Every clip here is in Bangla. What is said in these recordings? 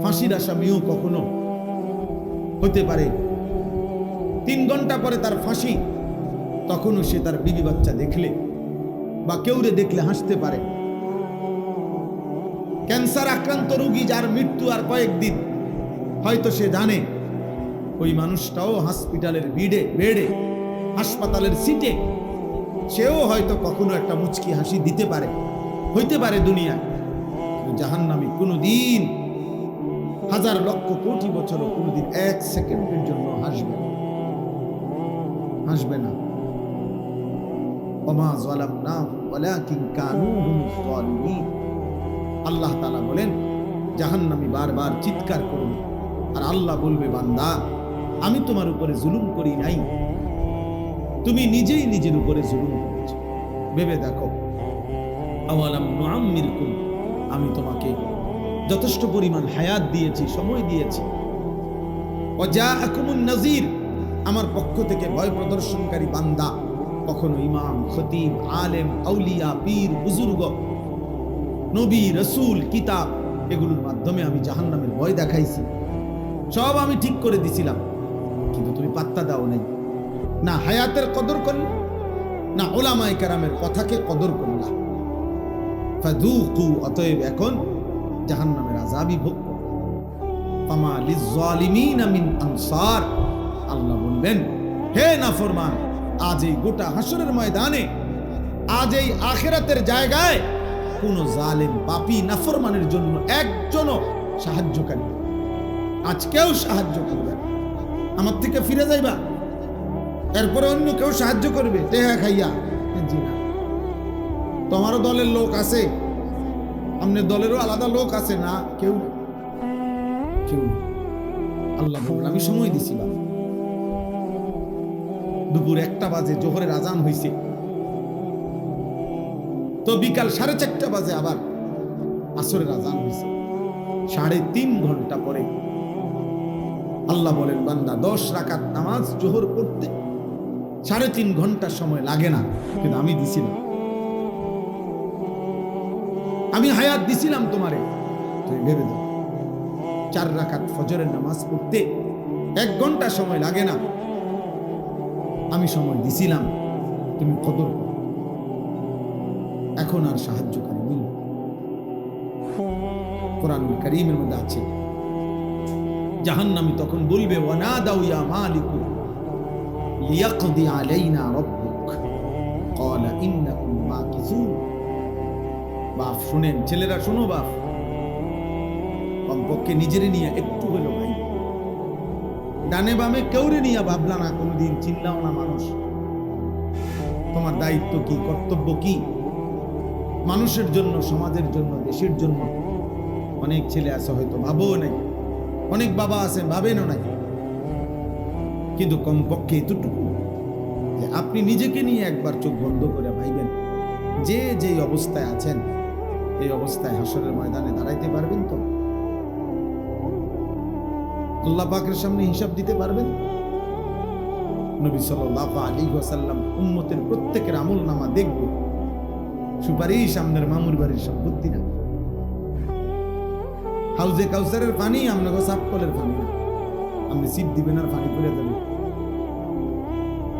ফাঁসির আসামিও কখনো হতে পারে 3 ঘন্টা পরে তার ফাঁসি, তখনও সে তার বিবি বাচ্চা দেখলে বা কেউরে দেখলে হাসতে পারে। ক্যান্সার আক্রান্ত রোগী যার মৃত্যু আর কয়েকদিন, হয়তো সে জানে ওই মানুষটাও হসপিটালের বেডে, হাসপাতালের সিটে, সেও হয়তো কখনো একটা মুচকি হাসি দিতে পারে, হইতে পারে দুনিয়ায়। জাহান্নামী কোনোদিন হাজার লক্ষ কোটি বছরও কোনোদিন 1 সেকেন্ডের জন্য হাসবে না। ওমা যালামনাহুম ওয়ালাকিন কানু হুমুজ যালিমিন। আল্লাহ তাআলা বলেন, জাহান্নামী বারবার চিৎকার করবে আর আল্লাহ বলবে, বান্দা আমি তোমার উপরে জুলুম করি নাই, তুমি নিজেই নিজের উপরে জুলুম করেছো। ভেবে দেখো, আওয়ালাম নুআম্মিরকুম, আমি তোমাকে যথেষ্ট পরিমাণ হায়াত দিয়েছি, সময় দিয়েছি। ওয়াজাআকুমুন নাযীর, আমার পক্ষ থেকে ভয় প্রদর্শনকারী বান্দা, কখনো ইমাম, খতিব, আলেম, আউলিয়া, পীর, বুজুর্গ, নবী, রাসূল, কিতাব, এগুলোর মাধ্যমে আমি জাহান্নামের ভয় দেখাইছি, সব আমি ঠিক করে দিছিলাম, কিন্তু তুমি পাত্তা দাও নাই। না হায়াতের কদর করলে, না উলামায়ে কেরামের কথাকে কদর করলা। ফাযুকু, অতএব এখন জাহান্নামের আযাবই ভোগ করো। ফামা লিয-যালিমিনা মিন আনসার, আল্লাহ বলবেন, হে নাফরমান, আজ এই গোটা হাসরের ময়দানে, আজ এই আখিরাতের জায়গায় কোন জালেম, পাপী, নাফরমানের জন্য একজনও সাহায্যকারী, আজ কেউ সাহায্য করবে না। আমার থেকে ফিরে যাইবা, এরপরে অন্য কেউ সাহায্য করবে টেহা খাইয়া? জি না। তোমারও দলের লোক আছে, আমাদের দলেরও আলাদা লোক আছে না? কেউ কেউ। আল্লাহ বললেন, আমি সময় দিছিলাম, দুপুর 1টা বাজে জোহরের আজান হইছে, তো বিকাল 4:30 বাজে আবার আসরের আজান হইছে। 3.5 ঘন্টা পরে আল্লাহ বলেন, বান্দা 10 রাকাত নামাজ জোহর পড়তে 3.5 ঘন্টা সময় লাগে না, কিন্তু আমি দিছিলাম, আমি হায়াত দিছিলাম তোমারে। তুমি ভেবে দাও, 4 রাকাত ফজরের নামাজ পড়তে 1 ঘন্টা সময় লাগে না, আমি সময় দিছিলাম, তুমি কদর করো। এখন আর সাহায্যকারী নেই। কোরআনুল কারীমের মধ্যে আছে, জাহান্নামী তখন বলবে, ওয়ানাদাউ ইয়া মালিকু লিয়াকদি আলাইনা রাব্বুক ক্বালা ইন্নাকুম মাকিসুন। বাপ শুনেন, ছেলেরা শোনো, বাপ কমপক্ষে নিজেরে নিয়ে একটু হলো ভাই, ডানে বামে কেউরে নিয়ে ভাবলা না, কোনোদিন চিনলাও না মানুষ। তোমার দায়িত্ব কি, কর্তব্য কি? মানুষের জন্য, সমাজের জন্য, দেশের জন্য। অনেক ছেলে আছে হয়তো ভাবও নাই, অনেক বাবা আছেন ভাবেনও নাই, কিন্তু কমপক্ষে এতটুকু যে আপনি নিজেকে নিয়ে একবার চোখ বন্ধ করে ভাইবেন, যে যেই অবস্থায় আছেন, এই অবস্থায় হাসরের ময়দানে দাঁড়াইতে পারবেন তো? আল্লাহ পাকের সামনে হিসাব দিতে পারবেন? নবী সাল্লাল্লাহু আলাইহি ওয়াসাল্লাম উম্মতের প্রত্যেকের আমলনামা দেখবে, সুপারিশ আপনার মামুর বাড়ির সম্পত্তি না, হাউজে কাউসারের পানি আপনাকে সাপকলের পানি না, আপনি সিপ দিবেন আর পানি করে দেবেন।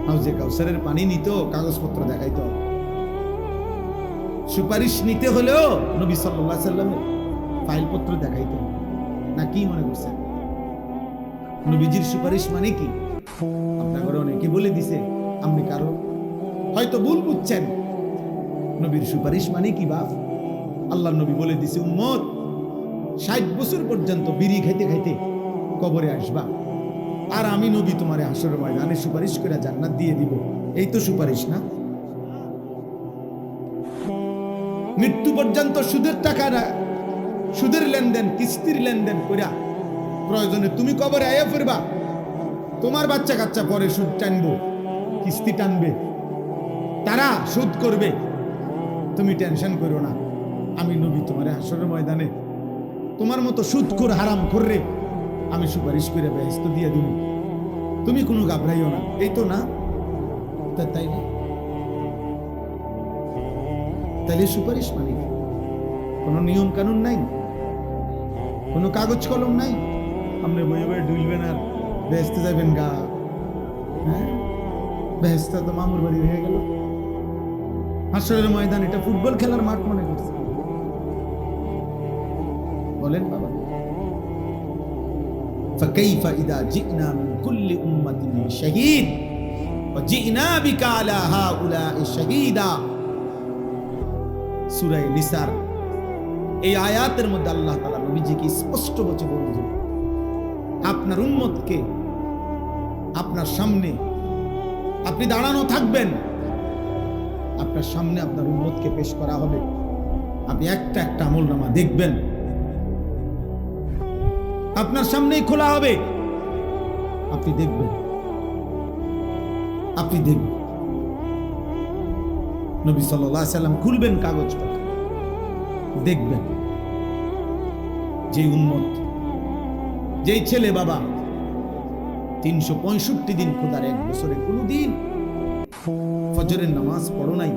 হাউজে কাউসারের পানি নিতেও কাগজপত্র দেখাইতে হবে, সুপারিশ নিতে হলেও নবী সাল্লাল্লাহু আলাইহি ওয়াসাল্লামের ফাইলপত্র দেখাইতে হবে। না কি মনে করছেন? নবীজির সুপারিশ মানে কি? আপনার অনেকে বলে দিছে, আপনি কারো হয়তো ভুল বুঝছেন। নবীর সুপারিশ মানে কি বাপ? আল্লাহ নবী বলে দিছে, উম্মত 60 বছর পর্যন্ত বিড়ি খাইতে খাইতে কবরে আসবা, আর আমি নবী তোমারে হাসরের ময়দানে সুপারিশ করে জান্নাত দিয়ে দিব। এই তো সুপারিশ না? মৃত্যু পর্যন্ত সুদের টাকা, সুদের লেনদেন, কিস্তির লেনদেন কইরা প্রয়োজনে তুমি কবরে আয়া ফিরবা, তোমার বাচ্চা কাচ্চা পরে সুদ টানবো, কিস্তি টানবে, তারা সুদ করবে, তুমি টেনশন করো না, আমি নবী তোমারে হাসরের ময়দানে তোমার মতো সুদখোর, হারাম কররে আমি সুপারিশ করে বেহেশত দিয়ে দিব, তুমি কোনো ঘাবড়াইও না। এই তো না? তাই না? তাইলে সুপারিশ মানে কোন নিয়ম কানুন নাই? কোনো কাগজ কলম নাই, আপনি বইয়ে বইয়ে ডুলবেন আর বেহেশতে যাবেন গা। হ্যাঁ, বেহেশতে তো মামুর বাড়ি হয়ে গেল। হাসরের ময়দান এটা ফুটবল খেলার মাঠ মনে করছে। বলেন বাবা, فكيف إذا جئنا من كل أمة شهيد وجئنا بك على هؤلاء شهيدا। সূরা নিসার এই আয়াতের মধ্যে আল্লাহ তাআলা নবীজিকে স্পষ্ট বচে বলছেন, আপনার উম্মতকে আপনার সামনে আপনি দাঁড়ানো থাকবেন, আপনার সামনে আপনার উম্মতকে পেশ করা হবে, আপনি একটা একটা আমলনামা দেখবেন, আপনার সামনেই খোলা হবে, আপনি দেখবেন, আপনি দেখবেন। নবী সাল্লাল্লাহু আলাইহি সাল্লাম খুলবেন কাগজপত্র, দেখবেন যে উম্মত, যেই ছেলে বাবা 365 দিন খোদার এক বছরে কোনদিন ফজরের নামাজ পড়ো নাই,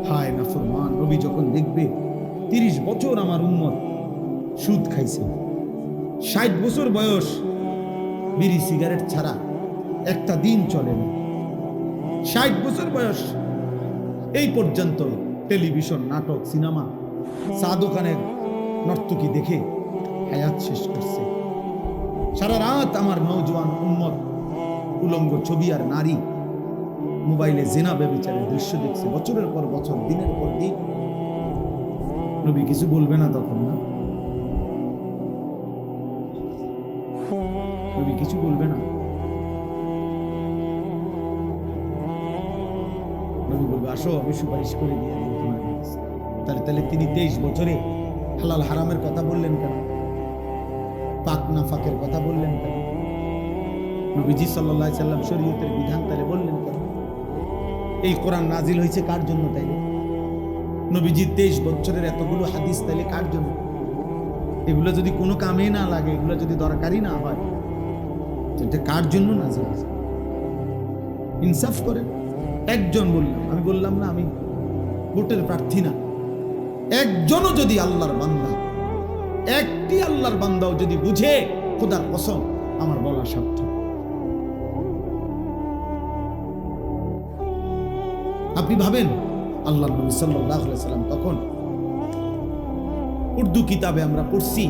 হায় নাফরমান, নবী যখন দেখবে 30 বছর আমার উম্মত সুদ খাইছে, 60 বছর বয়স বিড়ি সিগারেট ছাড়া একটা দিন চলে না, 60 বছর বয়স এই পর্যন্ত টেলিভিশন, নাটক, সিনেমা, চা দোকানের নর্তকী দেখে হায়াত শেষ করছে, সারা রাত আমার নওজোয়ান উম্মত উলঙ্গ ছবি আর নারী মোবাইলে জিনা ব্যভিচারের দৃশ্য দেখছে বছরের পর বছর, দিনের পর দিন। নবী কিছু বলবে না তখন? না, নবী কিছু বলবে না। নবী বলবে, আসো আমি সুপারিশ করে দিয়ে দেব তোমার কাছে। তাহলে তিনি 23 বছরে হালাল হারামের কথা বললেন কেন? পাক না ফাকের কথা বললেন কেন? নবীজি সাল্লাল্লাহু আলাইহি সাল্লাম শরীয়তের বিধান তাহলে বললেন কেন? এই কোরআন নাজিল হয়েছে কার জন্য? তাইলে নবীজি 23 বছরের এতগুলো হাদিস তাইলে কার জন্য? এগুলো যদি কোনো কামে না লাগে, এগুলো যদি দরকারি না হয়, এটা কার জন্য নাজিল হয়েছে? ইনসাফ করেন। একজন বললাম, আমি বললাম না আমি ভোটের প্রার্থী না, একজনও যদি আল্লাহর বান্দা, একটি আল্লাহর বান্দাও যদি বুঝে, খোদার কসম আমার বলা সার্থক। আপনি ভাবেন আল্লাহর নবী সাল্লাল্লাহু আলাইহি সাল্লাম তখন উর্দু কিতাবে আমরা পড়ছি,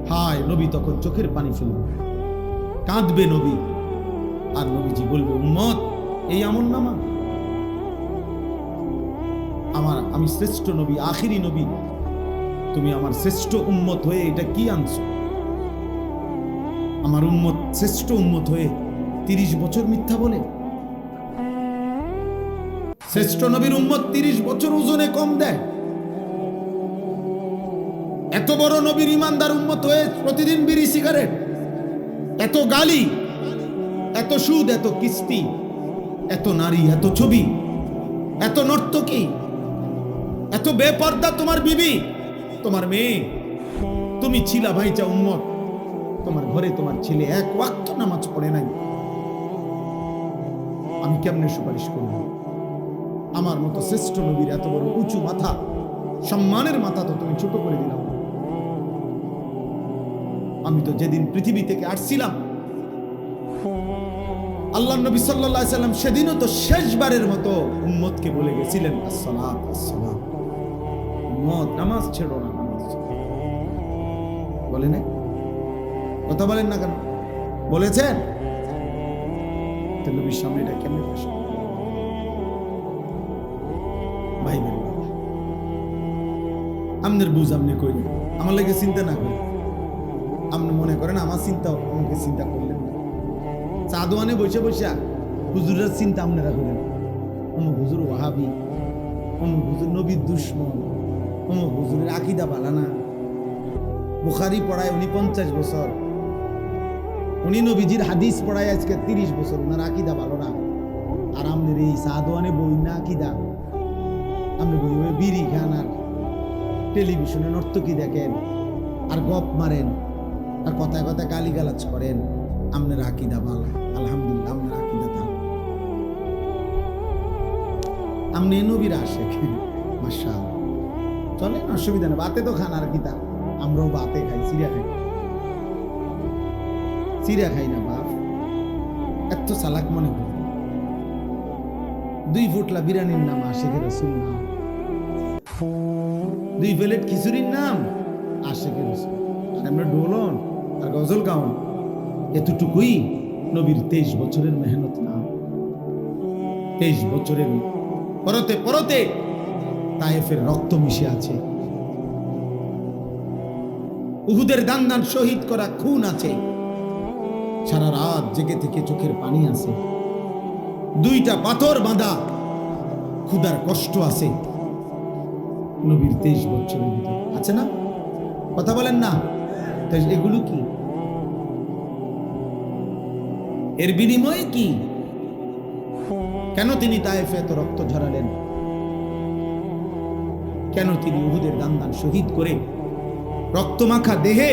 হায় নবী তখন চোখের পানি ফেলবে, কাঁদবে নবী, আর নবীজি বলবে, উম্মত এই আমলনামা আমার, আমি শ্রেষ্ঠ নবী, আখিরি নবী, তুমি আমার শ্রেষ্ঠ উম্মত হয়ে এটা কি আনছো? আমার উম্মত শ্রেষ্ঠ উম্মত হয়ে 30 বছর মিথ্যা বলে? শ্রেষ্ঠ নবীর উম্মত 30 বছর ওজনে কম দেয়? এত বড় নবীর ইমানদার উম্মত হয়ে প্রতিদিন বিড়ি সিগারেট, এত গালি, এত সুদ, এত কিস্তি, এত নারী, এত ছবি, এত নর্তকী, এত বেপর্দা তোমার বিবি, তোমার মেয়ে, তুমি ছিলা ভাইচা উম্মত, তোমার ঘরে তোমার ছেলে এক ওয়াক্ত নামাজ পড়ে নাই, আমি কেমনে সুপারিশ করব? আমার মতো শ্রেষ্ঠ নবীর এত বড় উঁচু মাথা, সম্মানের মাথা তো তুমি ছোট করে দিলাম। আমি তো যেদিন পৃথিবী থেকে আসছিলাম, আল্লাহ নবী সাল্লাল্লাহু আলাইহি সাল্লাম সেদিনও তো শেষবারের মতো উম্মতকে বলে গেছিলেন, আসসালাত আসসালাম, উম্মত নামাজ ছেড়ো না, নামাজ বলে না? কথা বলেন না কেন? বলেছেন? তো নবীর সামনে এটা কেমনে পেশ করব? ভাই বোন, আমনের বুঝ আমনে কইলেন, আমার লাগে চিন্তা না করেন। আপনি মনে করেন আমার চিন্তা, আমাকে চিন্তা করলেন না। চা দোয়ানে বসে বসে হুজুরের চিন্তা আপনারা করেন, অমুক হুজুর ওয়াহাবি, অমুক হুজুর নবীর দুশ্মন, অমুক হুজুরের আকীদা ভালো না, বুখারী পড়ায় উনি 50 বছর, উনি নবীজির হাদিস পড়ায় আজকে 30 বছর, ওনার আকীদা ভালো না। আর আপনার এই চা দোয়ানে বই না আকীদা, আপনি বই বই বিড়ি খান আর টেলিভিশনে নর্তকী দেখেন আর গপ মারেন আর কথায় কথায় গালিগালাজ করেন। আপনার আকীদা ভালো, আলহামদুলিল্লাহ, আপনার আকীদা ভালো, আপনি নবীর আশিক, মাশাআল্লাহ, চলেন, অসুবিধা নেই, বাতে তো খান আর কিতা, আমরাও বাতে খাই, চিড়া খাই, চিড়া খাই না বাপ, এত চালাক মনে করি। 2 ফুটলা বিরিয়ানির নাম আশিকের রাসূল নাম, 2 প্লেট খিচুড়ির নাম আশিকের রাসূল, আর আমরা ডোলন আর গজল গাউন, এতটুকুই নবীর 23 বছরের মেহনত না। 23 বছরের পরতে পরতে তায়েফের রক্ত মিশে আছে, উহুদের দান দান শহীদ করা খুন আছে, সারা রাত জেগে থেকে চোখের পানি আছে, 2টা পাথর বাঁধা ক্ষুধার কষ্ট আছে নবীর 23 বছরের ভিতরে, আছে না? কথা বলেন না? তাই এগুলো কি? এর বিনিময়ে কি? কেন তিনি তায়েফে এত রক্ত ঝরালেন? কেন তিনি উহুদের দান দান শহীদ করে রক্তমাখা দেহে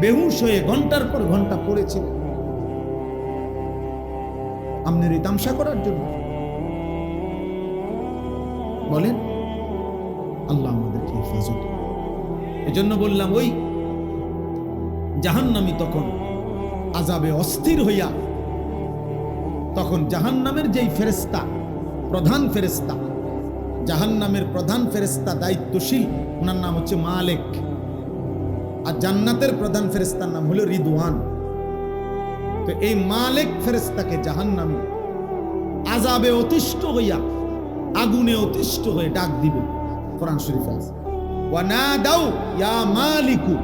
বেহুশ হয়ে ঘন্টার পর ঘন্টা পড়েছিলেন? আপনার এই তামসা করার জন্য? বলেন। আল্লাহ আমাদেরকে হেফাজত। এজন্য বললাম, ওই জাহান্নামী তখন আযাবে অস্থির হইয়া, তখন জাহান্নামের যেই ফেরেশতা, প্রধান ফেরেশতা, জাহান্নামের প্রধান ফেরেশতা দায়িত্বশীল, ওনার নাম হচ্ছে মালিক, আর জান্নাতের প্রধান ফেরেশতার নাম হলো রিদওয়ান। তো এই মালিক ফেরেশতাকে জাহান্নামী আযাবে অতিষ্ঠ হইয়া, আগুনে অতিষ্ঠ হয়ে ডাক দিবে। কোরআন শরীফে আছে, ওয়া নাদাউ ইয়া মালিকু,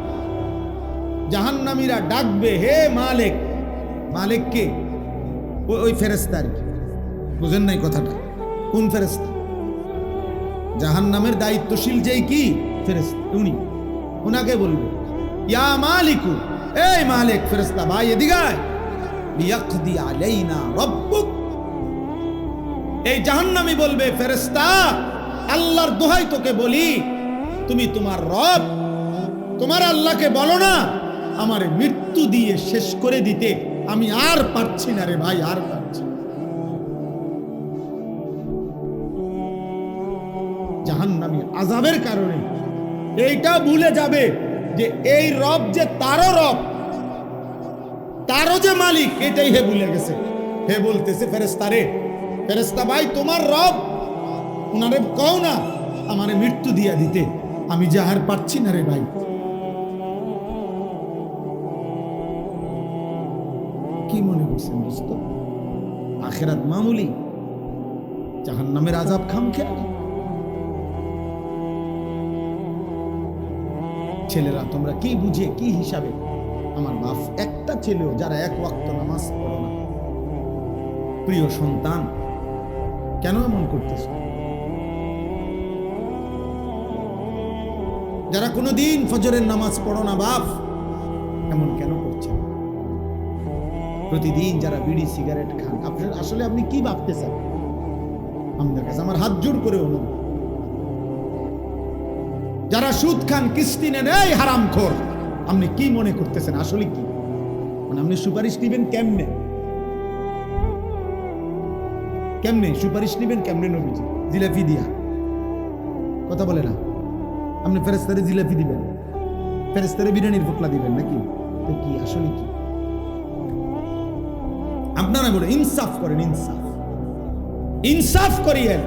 জাহান্নামীরা ডাকবে, হে মালিক। মালিক কে? ওই ফেরেশতা। বুঝেন নাই কথাটা? কোন ফেরেশতা? জাহান্নামের দায়িত্বশীল যেই কি ফেরেশতা, উনি, ওনাকে বলবে ইয়া মালিকু, এই মালিক ফেরেশতা ভাই এদিকে আয়, লিয়াকদি আলাইনা রাব্বুক। এই জাহান্নামী বলবে, ফেরেশতা আল্লাহর দোহাই তোকে বলি, তুমি তোমার রব, তোমার আল্লাহকে বলো না আমারে মৃত্যু দিয়ে শেষ করে দিতে, আমি আর পারছি না রে ভাই, আর পারছি। জাহান্নামী আযাবের কারণে এইটা ভুলে যাবে যে এই রব যে তারও রব, তারও যে মালিক, এটাই হে ভুলে গেছে। হে বলতেছে ফেরেশতা রে, ফেরেশতা ভাই তোমার রব, উনারে কও না আমারে মৃত্যু দিয়া দিতে, আমি যে আর পারছি না রে ভাই। কি মনে করছেন দোস্ত? আখিরাত মামুলি, জাহান্নামের আযাব খামখেয়ালি। ছেলেরা তোমরা কি বুঝে, কি হিসাবে? আমার বাপ একটা ছেলেও যারা 1 ওয়াক্ত নামাজ পড়ে না, প্রিয় সন্তান, কেন এমন করতেছ? যারা কোনোদিন ফজরের নামাজ পড়ো না বাপ, এমন কেন করছে? প্রতিদিন যারা বিড়ি সিগারেট খান, আপনার আসলে আপনি কি ভাবতেছেন? আমাদের কাছে আমার হাত জোড় করে অনুরোধ, যারা সুদ খান, কিস্তি নেন, এই হারামখোর, আপনি কি মনে করতেছেন আসলে কি? মানে আপনি সুপারিশ নিবেন কেমনে? কেমনে সুপারিশ নিবেন? কেমনে নবীজি? জিলাপি দিয়া? কথা বলে না? আপনি ফেরেশতারে জিলাপি দিবেন, ফেরেশতারে বিরিয়ানির পোটলা দিবেন নাকি? তো কি আসলে কি? আপনারা বলে ইনসাফ করেন, ইনসাফ, ইনসাফ করিয়েন।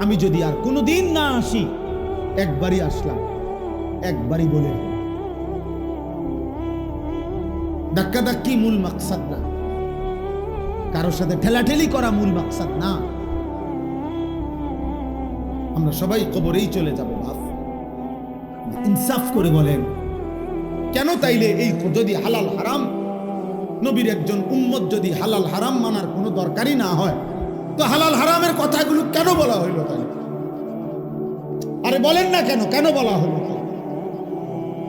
আমি যদি আর কোনোদিন না আসি, একবারই আসলাম, একবারই বলে, ধাক্কা ধাক্কি মূল মাকসাদ না, কারোর সাথে ঠেলাঠেলি করা মূল মাকসাদ না। আমরা সবাই কবরেই চলে যাব বাপ। ইনসাফ করে বলেন কেন? তাইলে এই যদি হালাল হারাম, নবীর একজন উম্মত যদি হালাল হারাম মানার কোনো দরকারই না হয়, তো হালাল হারামের কথাগুলো কেন বলা হইল? তাই আরে বলেন না কেন, কেন বলা হলো?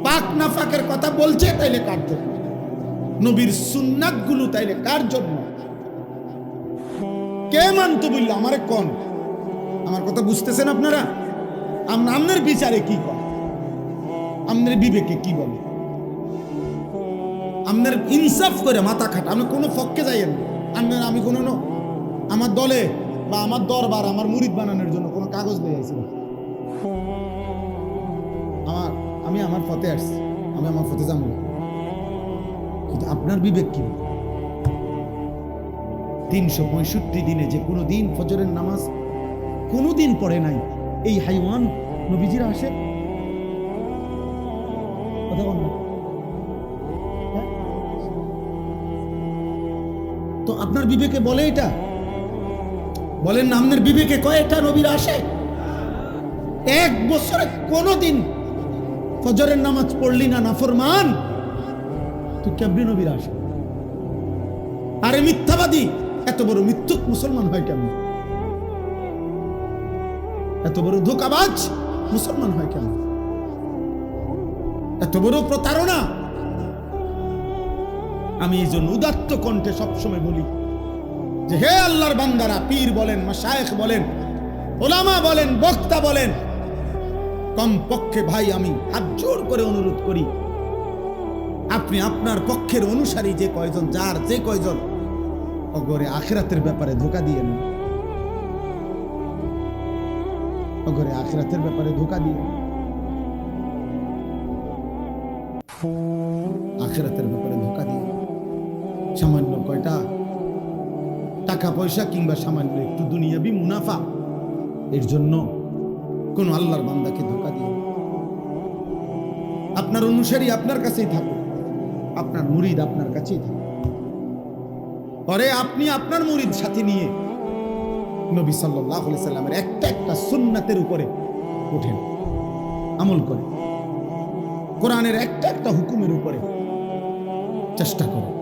পাক নাফাকের কথা বলছে, তাইলে কার জন্য? নবীর সুন্নাত গুলো তাইলে কার জন্য? কে মানতো বললো? আমারে কোন? আমার কথা বুঝতেছেন আপনারা? আপনার বিচারে কি কর, আপনার বিবেকে কি বলে? আপনার ইনসাফ করে মাথা খাটা, আমি কোনো পক্ষে যাইয়েন না। আমি কোনো আমার দলে বা আমার দরবার, আমার মুরিদ বানানোর জন্য কোনো কাগজ দিয়ে আইছি? আমি আমার পথে আসছি, আমি আমার পথে যাবো, কিন্তু আপনার বিবেক কি? 365 দিনে যে কোনো দিন ফজরের নামাজ কোনো দিন পড়ে নাই এই হাইওয়ান নবীজিরা আসে? কথা বল না। তো আপনার বিবেকে বলে এটা? বলেন না, আপনার বিবেকে কয় এটা নবীরা আসে? এক বছরে কোনদিন ফজরের নামাজ পড়লি না নাফরমান, তুই কেমনি নবীরা আসে? আরে মিথ্যাবাদী, এত বড় মিথ্যুক মুসলমান হয় কেমন? এত বড় ধোঁকাবাজ মুসলমান হয় কেমন? এত বড় প্রতারণা। আমি এই জন্য উদাত্ত কণ্ঠে সবসময় বলি যে হে আল্লাহর বান্দারা, পীর বলেন, মাশায়েখ বলেন, ওলামা বলেন, বক্তা বলেন, কমপক্ষে ভাই আমি হাত জোর করে অনুরোধ করি, আপনি আপনার পক্ষের অনুসারী যে কয়জন, যার যে কয়জন, অগরে আখিরাতের ব্যাপারে ধোঁকা দিয়ে না, অগরে আখিরাতের ব্যাপারে ধোঁকা দিয়ে, আখিরাতের ব্যাপারে ধোঁকা দিয়ে সামান্য কয়টা টাকা পয়সা কিংবা সামান্য একটু দুনিয়াবি মুনাফা এর জন্য কোন আল্লাহর বান্দাকে ধোঁকা দিয়ে। আপনার অনুসারী আপনার কাছেই থাকুক, আপনার মুরিদ আপনার কাছেই থাকুক, পরে আপনি আপনার মুরিদ সাথে নিয়ে নবী সাল্লাল্লাহু আলাইহি সাল্লামের একটা একটা সুন্নাতের উপরে ওঠেন, আমল করেন, কোরআনের একটা একটা হুকুমের উপরে চেষ্টা করেন।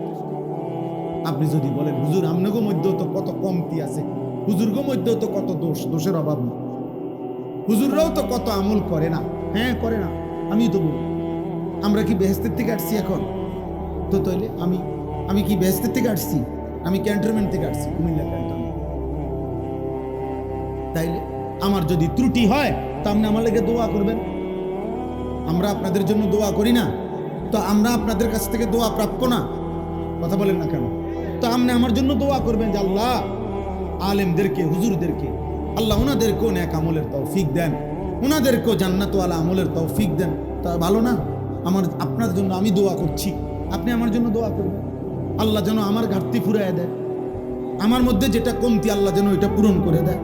আপনি যদি বলেন হুজুর আমনগো মধ্যেও তো কত কমতি আছে, হুজুরগো মধ্যেও তো কত দোষ, দোষের অভাব নেই, হুজুররাও তো কত আমল করে না, হ্যাঁ করে না, আমি তো বলি আমরা কি বেহেশতের থেকে আসছি এখন? তো তাইলে আমি কি বেহেশতের থেকে আসছি? আমি ক্যান্টনমেন্ট থেকে আসছি, কুমিল্লা ক্যান্টনমেন্ট। তাইলে আমার যদি ত্রুটি হয় তো আপনি আমার লেগে দোয়া করবেন। আমরা আপনাদের জন্য দোয়া করি না? তো আমরা আপনাদের কাছ থেকে দোয়া প্রাপ্য না? কথা বলেন না কেন? তো আপনি আমার জন্য দোয়া করবেন যে আল্লাহ আলেমদেরকে, হুজুরদেরকে আল্লাহ ওনাদেরকেও নেক আমলের তৌফিক দেন, ওনাদেরকেও জান্নাতওয়ালা আমলের তৌফিক দেন। তা ভালো না? আপনার জন্য আমি দোয়া করছি, আপনি আমার জন্য দোয়া করবেন। আল্লাহ যেন আমার ঘাটতি ফুরাইয়া দেয়, আমার মধ্যে যেটা কমতি আল্লাহ যেন ওইটা পূরণ করে দেয়।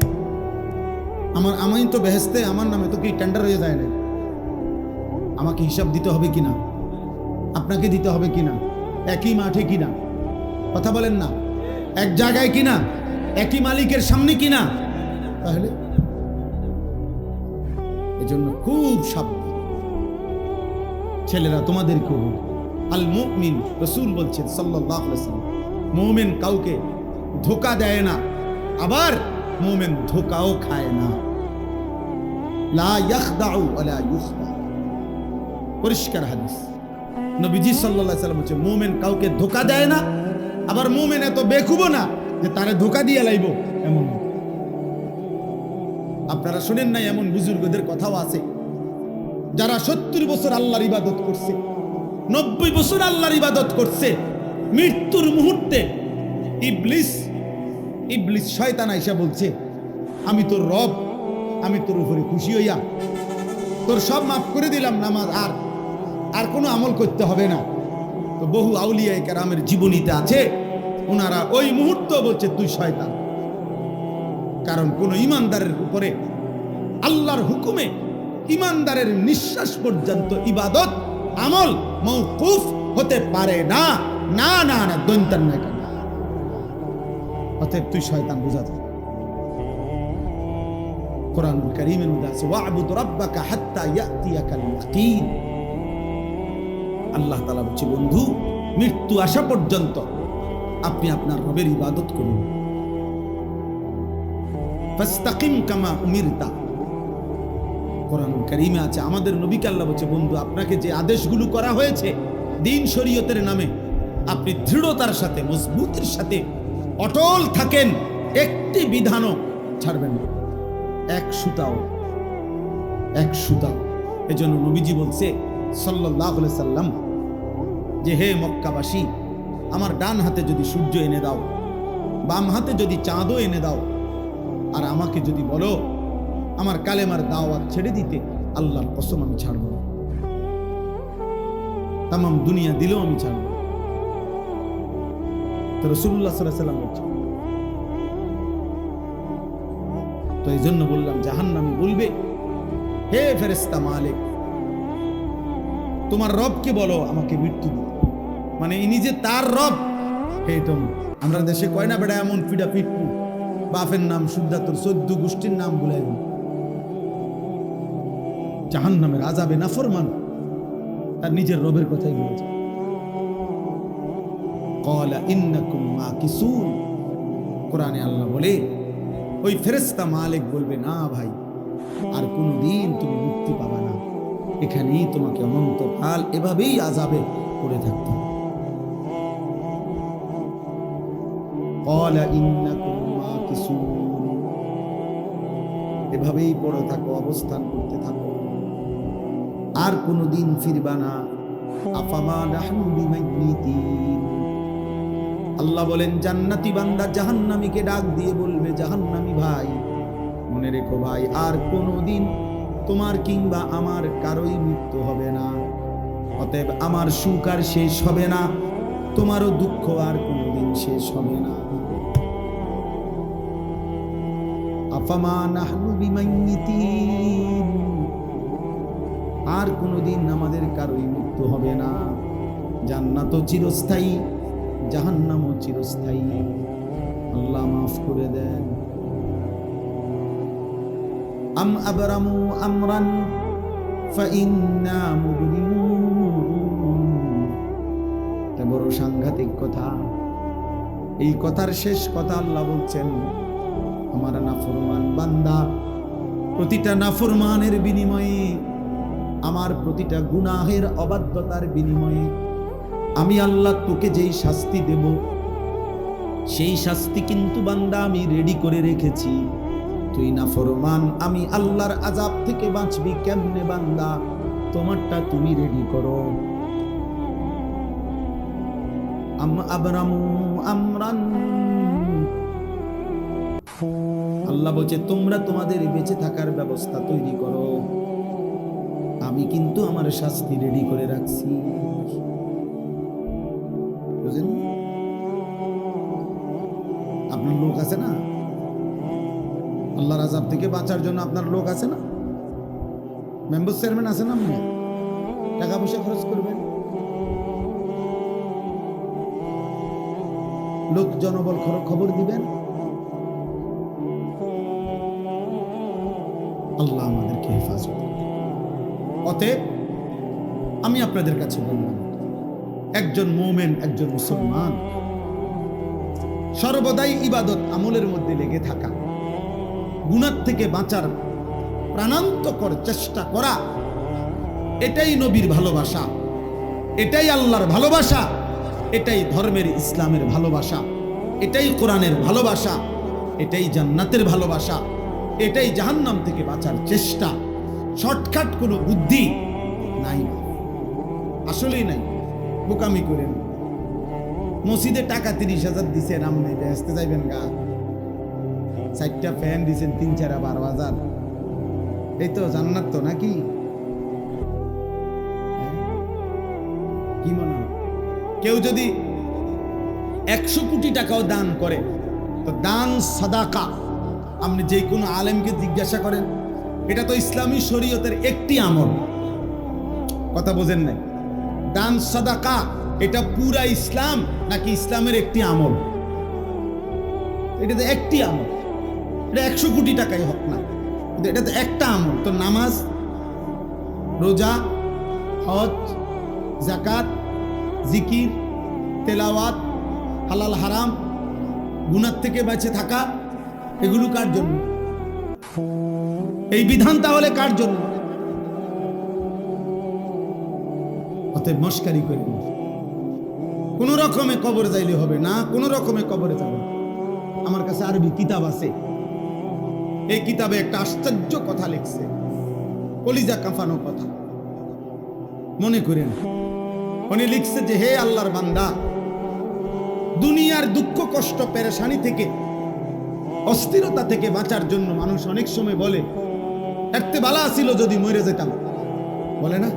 আমি তো বেহেশতে আমার নামে তো কি টেন্ডার হয়ে যায় না? আমাকে হিসাব দিতে হবে কিনা, আপনাকে দিতে হবে কিনা, একই মাঠে কিনা, কথা বলেন না, এক জায়গায় কিনা, একই মালিকের সামনে কিনা। তাহলে এজন্য খুব সাবধান ছেলেরা, তোমাদেরকেও বলি, আল মুমিন, রাসূল বলছেন সাল্লাল্লাহু আলাইহি ওয়াসাল্লাম, মুমিন কাউকে ধোঁকা দেয় না, আবার মুমিন ধোঁকাও খায় না। লা ইয়াখদাউ ওয়ালা ইউখদা, পরিষ্কার হাদিস। নবীজি সাল্লাল্লাহু আলাইহি ওয়াসাল্লাম বলেছেন মুমিন কাউকে ধোঁকা দেয় না, আবার মুমিন এত বেকুবও না যে তারে ধোঁকা দিয়ে লাইব, এমন। আপনারা শুনেন না এমন বুজুর্গদের কথাও আছে যারা 70 বছর আল্লাহর ইবাদত করছে, 90 বছর আল্লাহর ইবাদত করছে, মৃত্যুর মুহূর্তে ইবলিস শয়তান আইসা বলছে আমি তোর রব, আমি তোর উপরে খুশি হইয়া তোর সব মাফ করে দিলাম, নামাজ আর কোনো আমল করতে হবে না। তো বহু আউলিয়া কেরামের জীবনীতে আছে, ওনারা ওই মুহূর্ত বলছে তুই শয়তান। কারণ কোন ইমানদারের উপরে আল্লাহর হুকুমে ইমানদারের নিঃশ্বাস পর্যন্ত ইবাদত আমল মওকুফ হতে পারে না। না না না, দৈন্তান না কেন? অতএব তুই শয়তান, বুঝা যায়। কোরআনুল কারীমের মধ্যে আছে ওয়া'বুদ রাব্বাকা হাত্তা ইয়াতিয়াকাল ইয়াকিন। আল্লাহ তাআলা বলছে বন্ধু, মৃত্যু আসা পর্যন্ত আপনি আপনার রবের ইবাদত করুন। ফাস্তাকিম কামা উমিরতা। কোরআনুল কারীমে আছে, আমাদের নবীকে আল্লাহ বলছে বন্ধু, আপনাকে যে আদেশগুলো করা হয়েছে দ্বীন শরীয়তের নামে, আপনি দৃঢ়তার সাথে, মজবুতির সাথে অটল থাকেন, একটি বিধানও ছাড়বেন না, এক সুতাও। এজন্য নবীজি বলছে সাল্লাল্লাহু আলাইহি সাল্লাম যে হে মক্কাবাসী, আমার ডান হাতে যদি সূর্য এনে দাও, বাম হাতে যদি চাঁদও এনে দাও, আর আমাকে যদি বলো আমার কালেমার দাওয়াত ছেড়ে দিতে, আল্লাহর কসম আমি ছাড়ব না। তাম দুনিয়া দিলেও আমি ছাড়ব। তো রাসূলুল্লাহ সাল্লাল্লাহু আলাইহি ওয়াসাল্লাম বলছেন, তো এই জন্য বললাম জাহান্নামী বলবে, হে ফেরেশতা মালিক, তোমার রবকে বলো আমাকে মৃত্যু দিও। মানে ইনি যে তার রব, এইরকম আমরা দেশে কয় না বেড়া এমন পিডা পিটু, বাপের নাম সুদ্ধা তোর 14 গোষ্ঠীর নাম ভুলাই দিল। জাহান্নামের আযাবে নাফরমান তার নিজের রবের কথাই বলেছে। ক্বালা ইন্নাকুম মাকিসুন, কোরআনে আল্লাহ বলে ওই ফেরেশতা মালিক বলবে, না ভাই, আর কোনদিন তুমি মুক্তি পাবা না, এখানেই তোমাকে অনন্তকাল এভাবেই আযাবে পড়ে থাকতে হবে। ক্বালা ইন্নাকুম মাকিসুন, এভাবেই পড়ে থাকো, অবস্থান করতে থাকো, আর কোনদিন ফিরবা না। আফামা নাহনু বিমাইতিন, আল্লাহ বলেন জান্নাতি বান্দা জাহান্নামীকে ডাক দিয়ে বলবে, জাহান্নামী ভাই, মনে রেখো ভাই, আর কোনদিন তোমার কিংবা আমার কারোই মৃত্যু হবে না, অতএব আমার সুখ আর শেষ হবে না, তোমারও দুঃখ আর কোনদিন শেষ হবে না। আফামা নাহনু বিমাইতিন, আর কোনদিন আমাদের কারোই মৃত্যু হবে না। জান্নাতও চিরস্থায়ী, জাহান্নামও চিরস্থায়ী। আল্লাহ মাফ করে দেন। আম আবরামু আমরান ফাইন্না মুবরিমুন, এটা বড় সাংঘাতিক কথা। এই কথার শেষ কথা আল্লাহ বলছেন, আমার নাফরমান বান্দা, প্রতিটা নাফরমানের বিনিময়ে, আমার প্রতিটা গুনাহের অবাধ্যতার বিনিময়ে আমি আল্লাহ তোকে যেই শাস্তি দেব, সেই শাস্তি কিন্তু বান্দা আমি রেডি করে রেখেছি। তুই নাফরমান, আমি আল্লাহর আযাব থেকে বাঁচবি কেমনে বান্দা, তোমারটা তুমি রেডি করো। আম আবরামু আমরান, আল্লাহ বলছে তোমরা তোমাদের বেঁচে থাকার ব্যবস্থা তৈরি করো, আমি কিন্তু আমার শাস্তি রেডি করে রাখছি। বুঝলেন? আপনার লোক আছে না, আল্লাহর আযাব থেকে বাঁচার জন্য আপনার লোক আছে না, মেম্বার চেয়ারম্যান আছে না, আপনি টাকা পয়সা খরচ করবেন, লোক জনবল খবর দিবেন। আল্লাহ আমাদেরকে হেফাজত। অতএব আমি আপনাদের কাছে বললাম, একজন মুমিন, একজন মুসলমান সর্বদাই ইবাদত আমলের মধ্যে লেগে থাকা, গুনাহ থেকে বাঁচার প্রাণান্তকর চেষ্টা করা, এটাই নবীর ভালোবাসা, এটাই আল্লাহর ভালোবাসা, এটাই ধর্মের ইসলামের ভালোবাসা, এটাই কোরআনের ভালোবাসা, এটাই জান্নাতের ভালোবাসা, এটাই জাহান্নাম থেকে বাঁচার চেষ্টা। শর্টকাট কোনো বুদ্ধি নাই, আসলেই নাই। বোকামি করেন, মসজিদে টাকা 30,000 দিচ্ছেন, আপনি বেহেশতে যাইবেন গা, 4টা ফ্যান দিচ্ছেন 3-4-12,000, এই তো জান্নাত তো নাকি? কি মনে হয়? কেউ যদি 100 কোটি টাকাও দান করে, তো দান সাদাকা, আপনি যে কোনো আলেমকে জিজ্ঞাসা করেন, এটা তো ইসলামী শরীয়তের একটি আমল, কথা বোঝেন নাই? দান সাদাকা এটা পুরা ইসলাম নাকি ইসলামের একটি আমল? এটা তো একটি আমল, এটা 100 কোটি টাকাই হোক না, এটা তো একটা আমল। তো নামাজ, রোজা, হজ, যাকাত, জিকির, তেলাওয়াত, হালাল হারাম, গুনাহ থেকে বেঁচে থাকা, এগুলো কার জন্য? এই বিধান তাহলে কার জন্য? অতএব মস্কারি করি, কোন রকমে কবর যাইলে হবে না, কোন রকমে কবরে যাবে। আমার কাছে আরবি কিতাব আছে, এই কিতাবে একটা আশ্চর্য কথা লিখছে, কলিজা কাঁপানো কথা। মনে করেন উনি লিখছে যে, হে আল্লাহর বান্দা, দুনিয়ার দুঃখ কষ্ট পেরেশানি থেকে, অস্থিরতা থেকে বাঁচার জন্য মানুষ অনেক সময় বলে, এতে ভালো ছিল যদি মরে যেতাম, বলে না?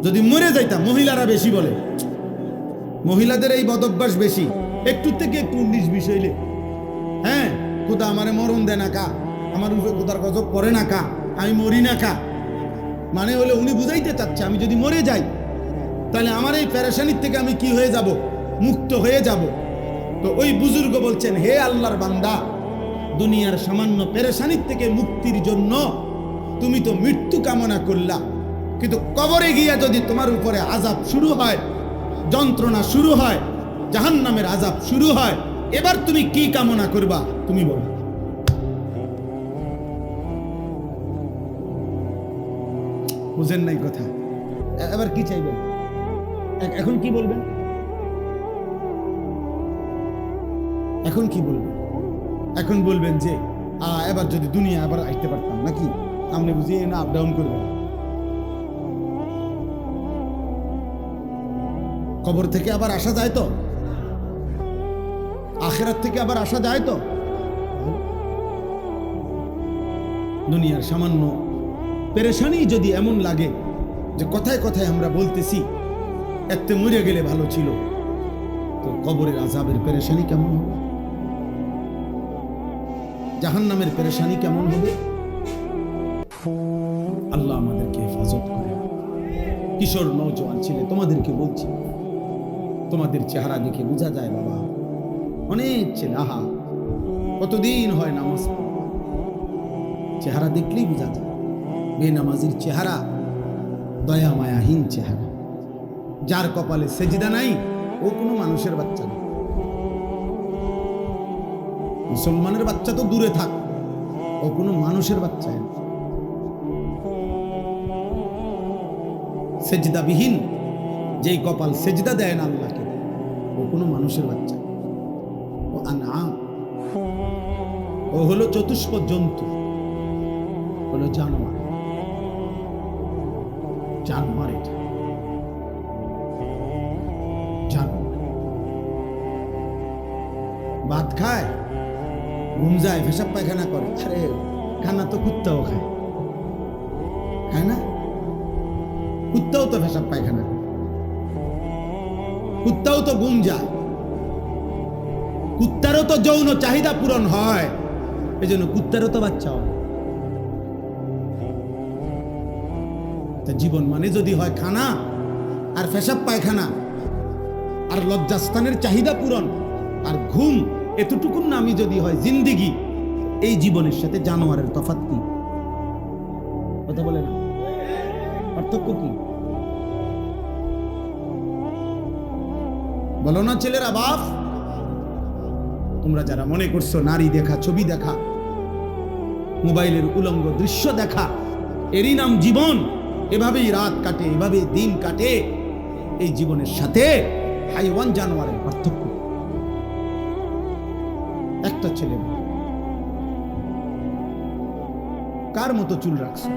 যদি মরে যাইতাম, মহিলারা বেশি বলে, মহিলাদের এই বদভ্যাস বেশি, একটু থেকে একটু 19-20 হইলে হ্যাঁ খোদা আমারে মরণ দেয় না কা, আমার উপরে খোদার গজব পড়ে না কা, আমি মরি না কা। মানে হলে উনি বুঝাইতে চাচ্ছে আমি যদি মরে যাই তাহলে আমার এই পেরেশানির থেকে আমি কি হয়ে যাব, মুক্ত হয়ে যাব। তো ওই বুজুর্গ বলছেন, হে আল্লাহর বান্দা, দুনিয়ার সামান্য পেরেশানির থেকে মুক্তির জন্য তুমি তো মৃত্যু কামনা করলা, কিন্তু কবরে গিয়া যদি তোমার উপরে আযাব শুরু হয়, যন্ত্রণা শুরু হয়, জাহান্নামের আযাব শুরু হয়, এবার তুমি কি কামনা করবা তুমি বলো। বুঝেন নাই কথা? এবার কি চাইবেন? এখন কি বলবেন? এখন কি বলবেন? এখন বলবেন যে এবার যদি দুনিয়া আবার আসতে পারতাম নাকি, আপনি বুঝিয়ে না আপ ডাউন করবেন। কবর থেকে আবার আসা যায় তো, আখিরাত থেকে আবার আসা যায় তো। দুনিয়ার সামান্য পেরেশানি যদি এমন লাগে যে কথায় কথায় আমরা বলতেছি এতে মরে গেলে ভালো ছিল, তো কবরের আযাবের পেরেশানি কেমন হবে, জাহান্নামের পেরেশানি কেমন হবে? আল্লাহ আমাদেরকে হেফাজত করে। কিশোর নওজোয়ান ছেলে, তোমাদেরকে বলছি, তোমাদের চেহারা দেখে বোঝা যায় বাবা, অনেক ছেলে, আহা কতদিন হয় নামাজ, চেহারা দেখলেই বোঝা যায়। বেনামাজির চেহারা দয়া মায়াহীন চেহারা, যার কপালে সেজদা নাই ও কোনো মানুষের বাচ্চা না। মুসলমানের বাচ্চা তো দূরে থাক, ও কোনো মানুষের বাচ্চা না। সেজদাবিহীন যেই কপাল সেজদা দেয় না আল্লাহকে, ও কোনো মানুষের বাচ্চা। ও আনআম, ও হলো চতুষ্প জন্তু, হলো জানোয়ার। জানোয়ার এটা, জানোয়ার। ভাত খায়, ঘুম যায়, পেশাব পায়খানা করে, আরে খানা তো কুত্তাও খায়, খায় না? কুত্তাও তো পেশাব পায়খানা করে, কুত্তাও তো ঘুম যায়, কুত্তারও তো যৌন চাহিদা পূরণ হয়, এই জন্য কুত্তারও তো বাচ্চা হয়। জীবন মানে যদি হয় খানা আর পেশাব পায়খানা আর লজ্জাস্থানের চাহিদা পূরণ আর ঘুম, এতটুকুন নামই যদি হয় জিন্দিগি, এই জীবনের সাথে জানোয়ারের তফাৎ কি? কথা বলে না, পার্থক্য কি? বলো না ছেলেরা, বাপ তোমরা যারা মনে করছো নারী দেখা, ছবি দেখা, মোবাইলের উলঙ্গ দৃশ্য দেখা এরই নাম জীবন, এভাবেই রাত কাটে, এভাবেই দিন কাটে, এই জীবনের সাথে হাইওয়ান জানোয়ারের পার্থক্য। একটা ছেলে, কার মতো চুল রাখছো,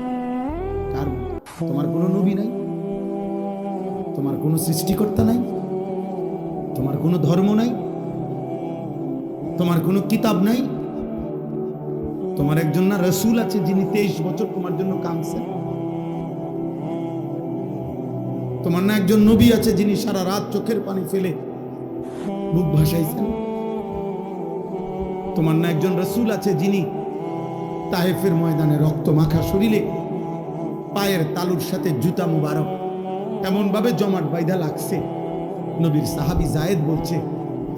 কার মতো? তোমার কোনো নবী নাই, তোমার কোনো সৃষ্টিকর্তা নাই, তোমার কোনো ধর্ম নাই, তোমার কোনো কিতাব নাই, তোমার একজন না রাসূল আছে যিনি 23 বছর তোমার জন্য কাঁদছেন, তোমার না একজন নবী আছে যিনি সারা রাত চোখের পানি ফেলে বুক ভাসাইছেন, তোমার না একজন রাসূল আছে যিনি তায়েফের ময়দানে রক্ত মাখা শরীরে পায়ের তালুর সাথে জুতা মুবারক এমন ভাবে জমাট বাইধা লাগছে, নবীর সাহাবী যায়েদ বলছে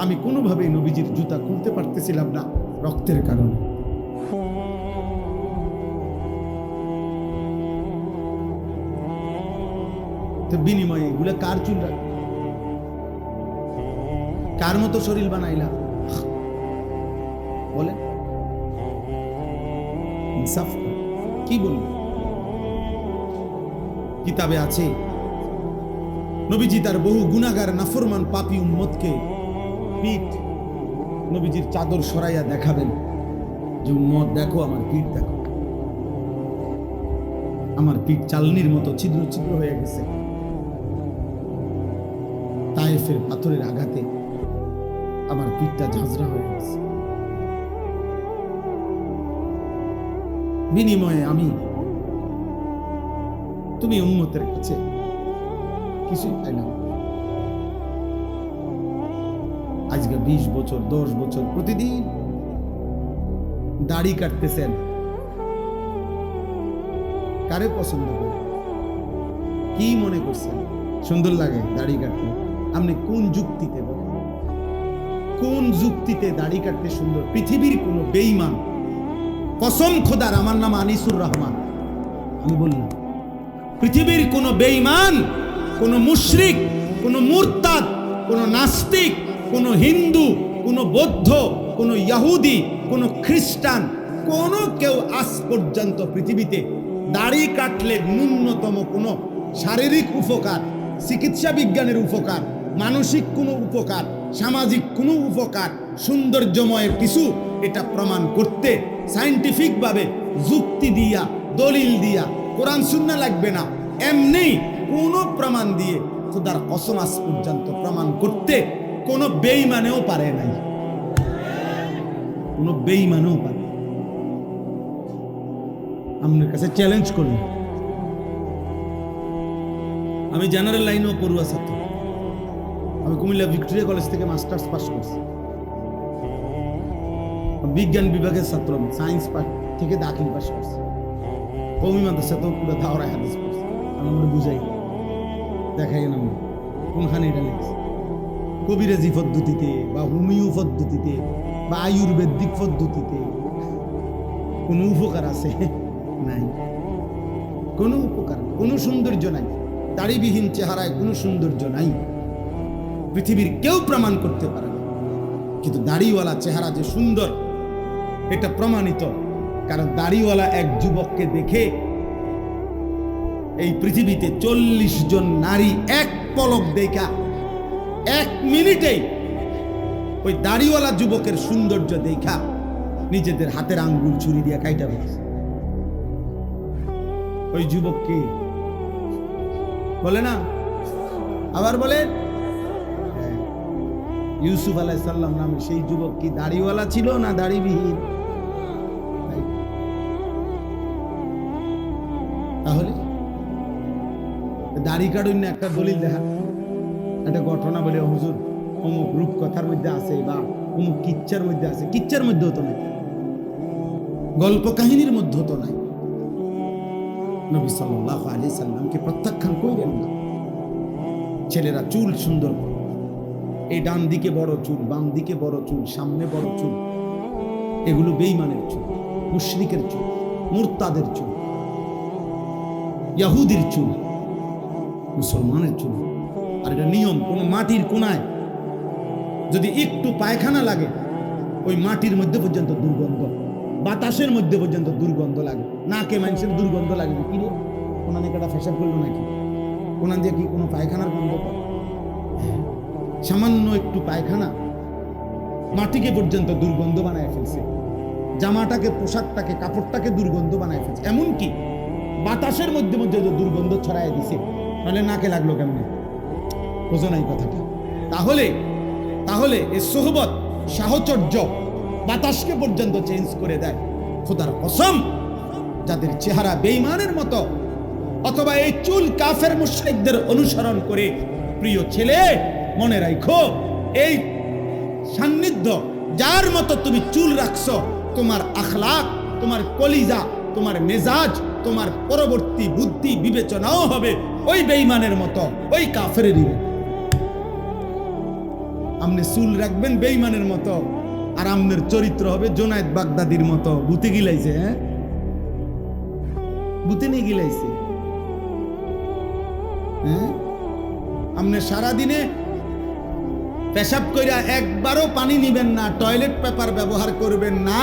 আমি কোনোভাবেই নবীজির জুতা খুলতে পারতেছিলাম না রক্তের কারণে। তো বিনিময়ে এগুলা কার চুল রাখ, কার মতো শরীর বানাইলা বলে? ইনসাফ কি বলবো? কিতাবে আছে নবীজি তার বহু গুনাহগার নাফরমান পাপী উম্মতকে পিঠ, নবীজির চাদর সরাইয়া দেখাবেন যে উম্মত দেখো আমার পিঠ, দেখো আমার পিঠ চালনির মতো ছিদ্র ছিদ্র হয়ে গেছে, তায়েফের পাথরের আঘাতে আমার পিঠটা ঝাঁঝরা হয়ে গেছে। বিনিময়ে আমি, তুমি উম্মতের কাছে কিছুই পাইলাম না। আজকে 20 বছর 10 বছর প্রতিদিন দাড়ি কাটতেছেন, কারে পছন্দ করে? কি মনে করছেন সুন্দর লাগে দাড়ি কাটতে? আপনি কোন যুক্তিতে বলেন, কোন যুক্তিতে দাড়ি কাটতে সুন্দর? পৃথিবীর কোন বেঈমান, কসম খোদার, আমার নাম আনিসুর রহমান, আমি বললাম পৃথিবীর কোন বেঈমান, কোন মুশরিক, কোন মুরতাদ, কোন নাস্তিক, কোন হিন্দু, কোন বৌদ্ধ, কোন ইহুদি, কোন খ্রিস্টান, কোন কেউ আজ পর্যন্ত পৃথিবীতে দাড়ি কাটলে ন্যূনতম কোন শারীরিক উপকার, চিকিৎসা বিজ্ঞানের উপকার, মানসিক কোনো উপকার, সামাজিক কোনো উপকার, সৌন্দর্যময় কিছু, এটা প্রমাণ করতে সায়েন্টিফিক ভাবে যুক্তি দিয়া, দলিল দিয়া, কোরআন সুন্নাহ লাগবে না, এমনি কোনো প্রমাণ দিয়ে খোদার কসম আজ পর্যন্ত প্রমাণ করতে কোনো বেঈমানেও পারে নাই, কোনো বেঈমানেও পারে। আপনার কাছে চ্যালেঞ্জ করুন। আমি জেনারেল লাইনেও পড়ুয়া ছাত্র, আমি কুমিল্লা ভিক্টোরিয়া কলেজ থেকে মাস্টার্স পাস করছি, বিজ্ঞান বিভাগের ছাত্র, সায়েন্স থেকে দাখিল পাস করছি, কওমি মাদ্রাসাতেও পুরো দাওরায়ে হাদিস পড়ছি। আমরা বুঝাই দেখাই না কোনখানে এটা লিখছে, কবিরাজি পদ্ধতিতে বা হোমিও পদ্ধতিতে বা আয়ুর্বেদিক পদ্ধতিতে কোনো উপকার আছে? নাই, কোনো উপকার, কোনো সৌন্দর্য নাই। দাড়িবিহীন চেহারায় কোনো সৌন্দর্য নাই, পৃথিবীর কেউ প্রমাণ করতে পারে না। কিন্তু দাড়িওয়ালা চেহারা যে সুন্দর, এটা প্রমাণিত, কারণ দাড়িওয়ালা এক যুবককে দেখে এই পৃথিবীতে 40 জন নারী এক পলক দেখা, 1 মিনিটেই ওই দাড়িওয়ালা যুবকের সৌন্দর্য দেখা নিজেদের হাতের আঙ্গুল ছুরি দিয়ে কাইটা ফেলছে। ওই যুবককে বলে না, আবার বলে ইউসুফ আলাইহিস সালাম নামে সেই যুবক কি দাড়িওয়ালা ছিল না দাড়িবিহীন? তাহলে দাড়ি কাটুন না, একটা দলিল দেখা, একটা ঘটনা বলে হুজুর অমুক রূপকথার মধ্যে আছে বা অমুক কিচ্ছার মধ্যে আছে। কিচ্ছার মধ্যেও তো নাই, গল্প কাহিনীর মধ্যেও তো নাই। নবী সাল্লাল্লাহু আলাইহি সাল্লামকে প্রত্যাখ্যান কইরেন না। ছেলেরা চুল সুন্দর, এই ডান দিকে বড় চুল, বাম দিকে বড় চুল, সামনে বড় চুল, এগুলো বেঈমানের চুল, মুশরিকের চুল, মুরতাদের চুল, ইহুদির চুল, মুসলমানের চুল। আর এটা নিয়ম, কোনো মাটির কোনায় যদি একটু পায়খানা লাগে, ওই মাটির মধ্যে পর্যন্ত দুর্গন্ধ, বাতাসের মধ্যে পর্যন্ত দুর্গন্ধ লাগে, নাকে মানুষের দুর্গন্ধ লাগে। কি রে, কোনানে কাটা ফেসাব করলো নাকি? কোনান দিয়ে কি কোনো পায়খানার গন্ধ? সামান্য একটু পায়খানা মাটিকে পর্যন্ত দুর্গন্ধ বানায় ফেলছে, জামাটাকে, পোশাকটাকে, কাপড়টাকে দুর্গন্ধ বানায় ফেলছে। এমনকি বাতাসের মধ্যে মধ্যে দুর্গন্ধ ছড়াই দিছে, নাহলে নাকে লাগলো কেমনে? বোঝো নাই কথাটা? তাহলে এই সোহবত, সাহচর্য বাতাসকে পর্যন্ত চেঞ্জ করে দেয়। খোদার কসম, যাদের চেহারা বেঈমানের মতো, অথবা এই চুল কাফের মুশরিকদের অনুসরণ করে, প্রিয় ছেলে মনে রাখো, এই সান্নিধ্য যার মতো তুমি চুল রাখছো, তোমার আখলাক, তোমার কলিজা, তোমার মেজাজ, তোমার পরবর্তী বুদ্ধি বিবেচনাও হবে ওই বেঈমানের মতো, ওই কাফেরেরই। আপনি চুল রাখবেন বেঈমানের মতো, আর আপনার চরিত্র হবে জোনায়েদ বাগদাদির মতো। ভূতে গিলাইছে, হ্যাঁ, ভূতে নিয়ে গিলাইছে। হ্যাঁ, আপনি সারাদিনে পেশাব কইরা একবারও পানি নিবেন না, টয়লেট পেপার ব্যবহার করবেন না,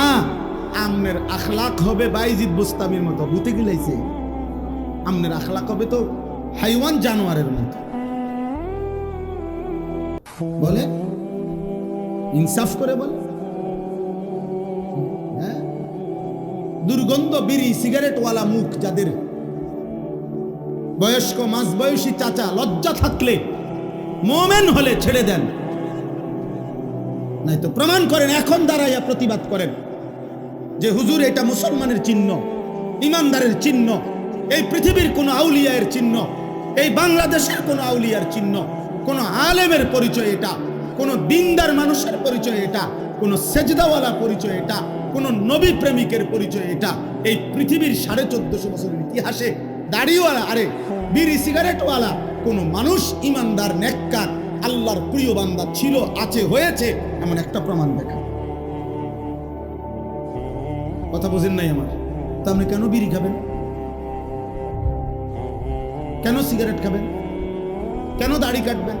আপনার আখলাক হবে বাইজিদ বুস্তামির মতো। ভূতে গিলাইছে, আপনার আখলাক হবে তো হাইওয়ান, জানোয়ারের মতো। বলে ইনসাফ করে বলে। হ্যাঁ, দুর্গন্ধ বিড়ি সিগারেটওয়ালা মুখ যাদের, বয়স্ক মাঝবয়সী চাচা, লজ্জা থাকলে, মোমেন হলে ছেড়ে দেন, নাই তো প্রমাণ করেন, এখন দাঁড়াইয়া প্রতিবাদ করেন যে হুজুর এটা মুসলমানের চিহ্ন, ইমানদারের চিহ্ন, এই পৃথিবীর কোন আউলিয়ায়ের চিহ্ন, এই বাংলাদেশের কোন আউলিয়ার চিহ্ন, কোন আলেমের পরিচয় এটা, কোন দিনদার মানুষের পরিচয় এটা, কোন সেজদাওয়ালা পরিচয় এটা, কোন নবী প্রেমিকের পরিচয় এটা। এই পৃথিবীর 1450 বছরের ইতিহাসে দাড়িওয়ালা, আরে বিড়ি সিগারেটওয়ালা কোন মানুষ ইমানদার, নেককার, আল্লাহর প্রিয় বান্দা ছিল, আছে, হয়েছে এমন একটা প্রমাণ দেখা। কথা বোঝেন নাই আমার? তা আপনি কেন বিড়ি খাবেন? কেন সিগারেট খাবেন? কেন দাড়ি কাটবেন?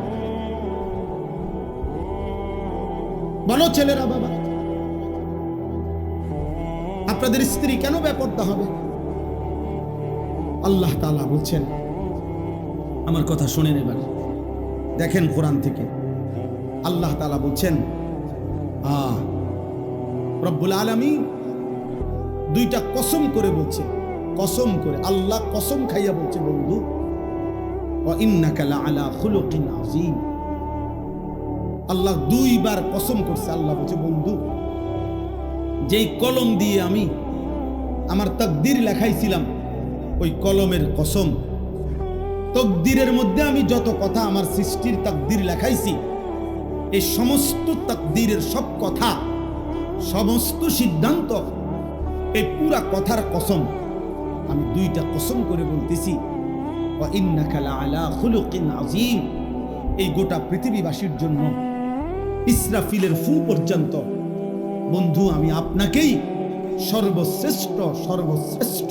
বলো ছেলেরা, বাবা, আপনাদের স্ত্রী কেন বেপরদা হবে? আল্লাহ তাআলা বলছেন, আমার কথা শুনেন এবার, দেখেন কোরআন থেকে আল্লাহ তাআলা বলছেন, রব্বুল আলামিন দুইটা কসম করে বলছে, কসম করে আল্লাহ কসম খাইয়া বলছে, বন্ধু, ওয়া ইন্নাকা লাআলা খুলুকিন আযীম। আল্লাহ দুইবার কসম করছে। আল্লাহ বলছে, বন্ধু, যেই কলম দিয়ে আমি আমার তাকদীর লেখাইছিলাম, ওই কলমের কসম, তাকদীরের মধ্যে আমি যত কথা আমার সৃষ্টির তাকদীর লেখাইছি, এই সমস্ত তাকদীরের সব কথা, সমস্ত সিদ্ধান্ত, এই পুরা কথার কসম আমি দুইটা কসম করে বলতেছি, ওয়া ইন্নাকা লাআলা খুলুকিন আযীম। এই গোটা পৃথিবীবাসীর জন্য ইসরাফিলের ফু পর্যন্ত, বন্ধু, আমি আপনাকেই সর্বশ্রেষ্ঠ, সর্বশ্রেষ্ঠ,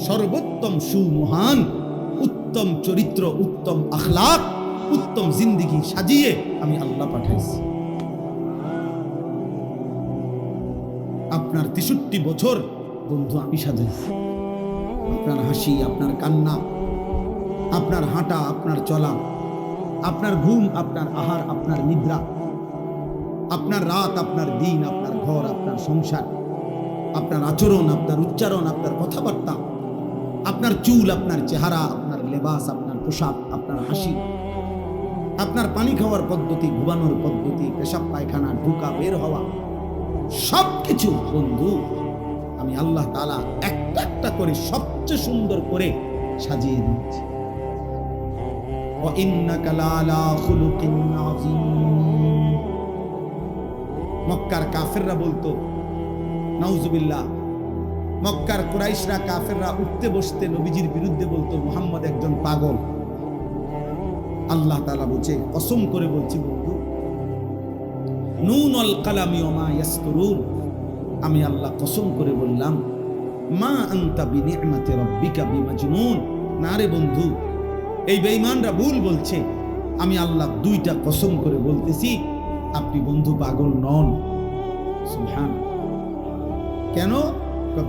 সর্বোত্তম, সুমহান, উত্তম চরিত্র, উত্তম আখলাক, উত্তম জিন্দেগি সাজিয়ে আমি আল্লাহ পাঠাইছি। আপনার 63 বছর বন্ধু আমি সাজাইছি। আপনার হাসি, আপনার কান্না, আপনার হাঁটা, আপনার চলা, আপনার ঘুম, আপনার আহার, আপনার নিদ্রা, আপনার রাত, আপনার দিন, আপনার ঘর, আপনার সংসার, আপনার আচরণ, আপনার উচ্চারণ, আপনার কথাবার্তা, আপনার চুল, আপনার চেহারা, আপনার লেবাস, আপনার পোশাক, আপনার হাসি, আপনার পানি খাওয়ার পদ্ধতি, ঘুমানোর পদ্ধতি, পেশাব পায়খানা, ঢোকা বের হওয়া, সবকিছু বন্ধু আমি আল্লাহ তাআলা একটা একটা করে সবচেয়ে সুন্দর করে সাজিয়ে দিয়েছি। ওয়া ইন্নাকা লাআলা খুলুকিন আযীম। মক্কার কাফেররা বলতো, নাউজুবিল্লাহ, মক্কার কুরাইশরা, কাফেররা উঠতে বসতে নবীজির বিরুদ্ধে বলতো, মুহাম্মদ একজন পাগল। আল্লাহ তাআলা বলছে, কসম করে বলছি বন্ধু, নুনুল কালামি ওয়া মা ইয়াসতুরুন, আমি আল্লাহ কসম করে বললাম, মা আনতা বিনি'মাতি রাব্বিকা বিমাজনুন। না রে বন্ধু, এই বেঈমানরা ভুল বলছে, আমি আল্লাহ দুইটা কসম করে বলতেছি, আপনি বন্ধু পাগল নন। সুবহান। কেন?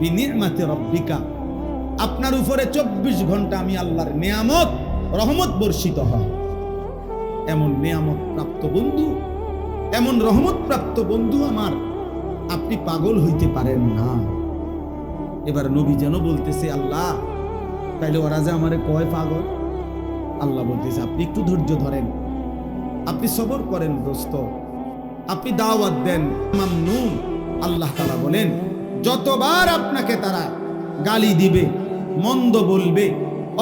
বিনি'মাতি রাব্বিকা, আপনার উপরে 24 ঘন্টা আমি আল্লাহর নিয়ামত, রহমত বর্ষিত হয়। এমন নিয়ামত প্রাপ্ত বন্ধু, এমন রহমত প্রাপ্ত বন্ধু আমার, আপনি পাগল হইতে পারেন না। এবার নবী যেন বলতেছে, আল্লাহ তাইলে ওরা যে আমারে কয় পাগল। আল্লাহ বলতেছে, আপনি একটু ধৈর্য ধরেন, আপনি সবর করেন দোস্ত, আপনি দাওয়াত দেন। মামনুন। আল্লাহ তাআলা বলেন, যতবার আপনাকে তারা গালি দিবে, মন্দ বলবে,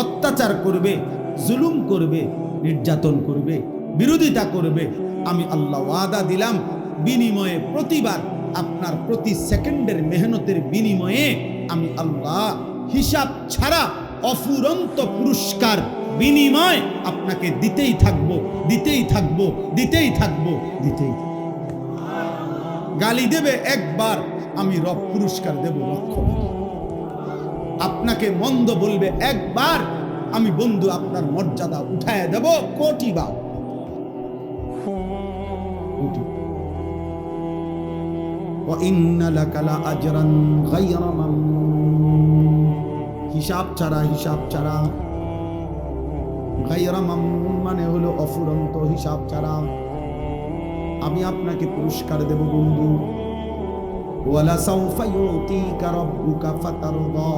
অত্যাচার করবে, জুলুম করবে, নির্যাতন করবে, বিরোধিতা করবে, আমি আল্লাহ ওয়াদা দিলাম, বিনিময়ে প্রতিবার আপনার প্রতি সেকেন্ডের মেহনতের বিনিময়ে আমি আল্লাহ হিসাব ছাড়া অফুরন্ত পুরস্কার বিনিময় আপনাকে দিতেই থাকবো, দিতেই থাকবো, দিতেই থাকবো, দিতেই থাকবো। গালি দেবে একবার, আমি রব পুরস্কার দেব লক্ষ। আপনাকে মন্দ বলবে একবার, আমি বন্ধু আপনার মর্যাদা উঠায় দেব কোটি বার। হিসাব ছাড়া, হিসাব ছাড়া, গায়রা মামনুন মানে হলো অফুরন্ত, হিসাব ছাড়া আমি আপনাকে পুরস্কার দেব বন্ধু। ওয়ালা সাউফা ইউতিকা রাব্বুকা ফাতারদা।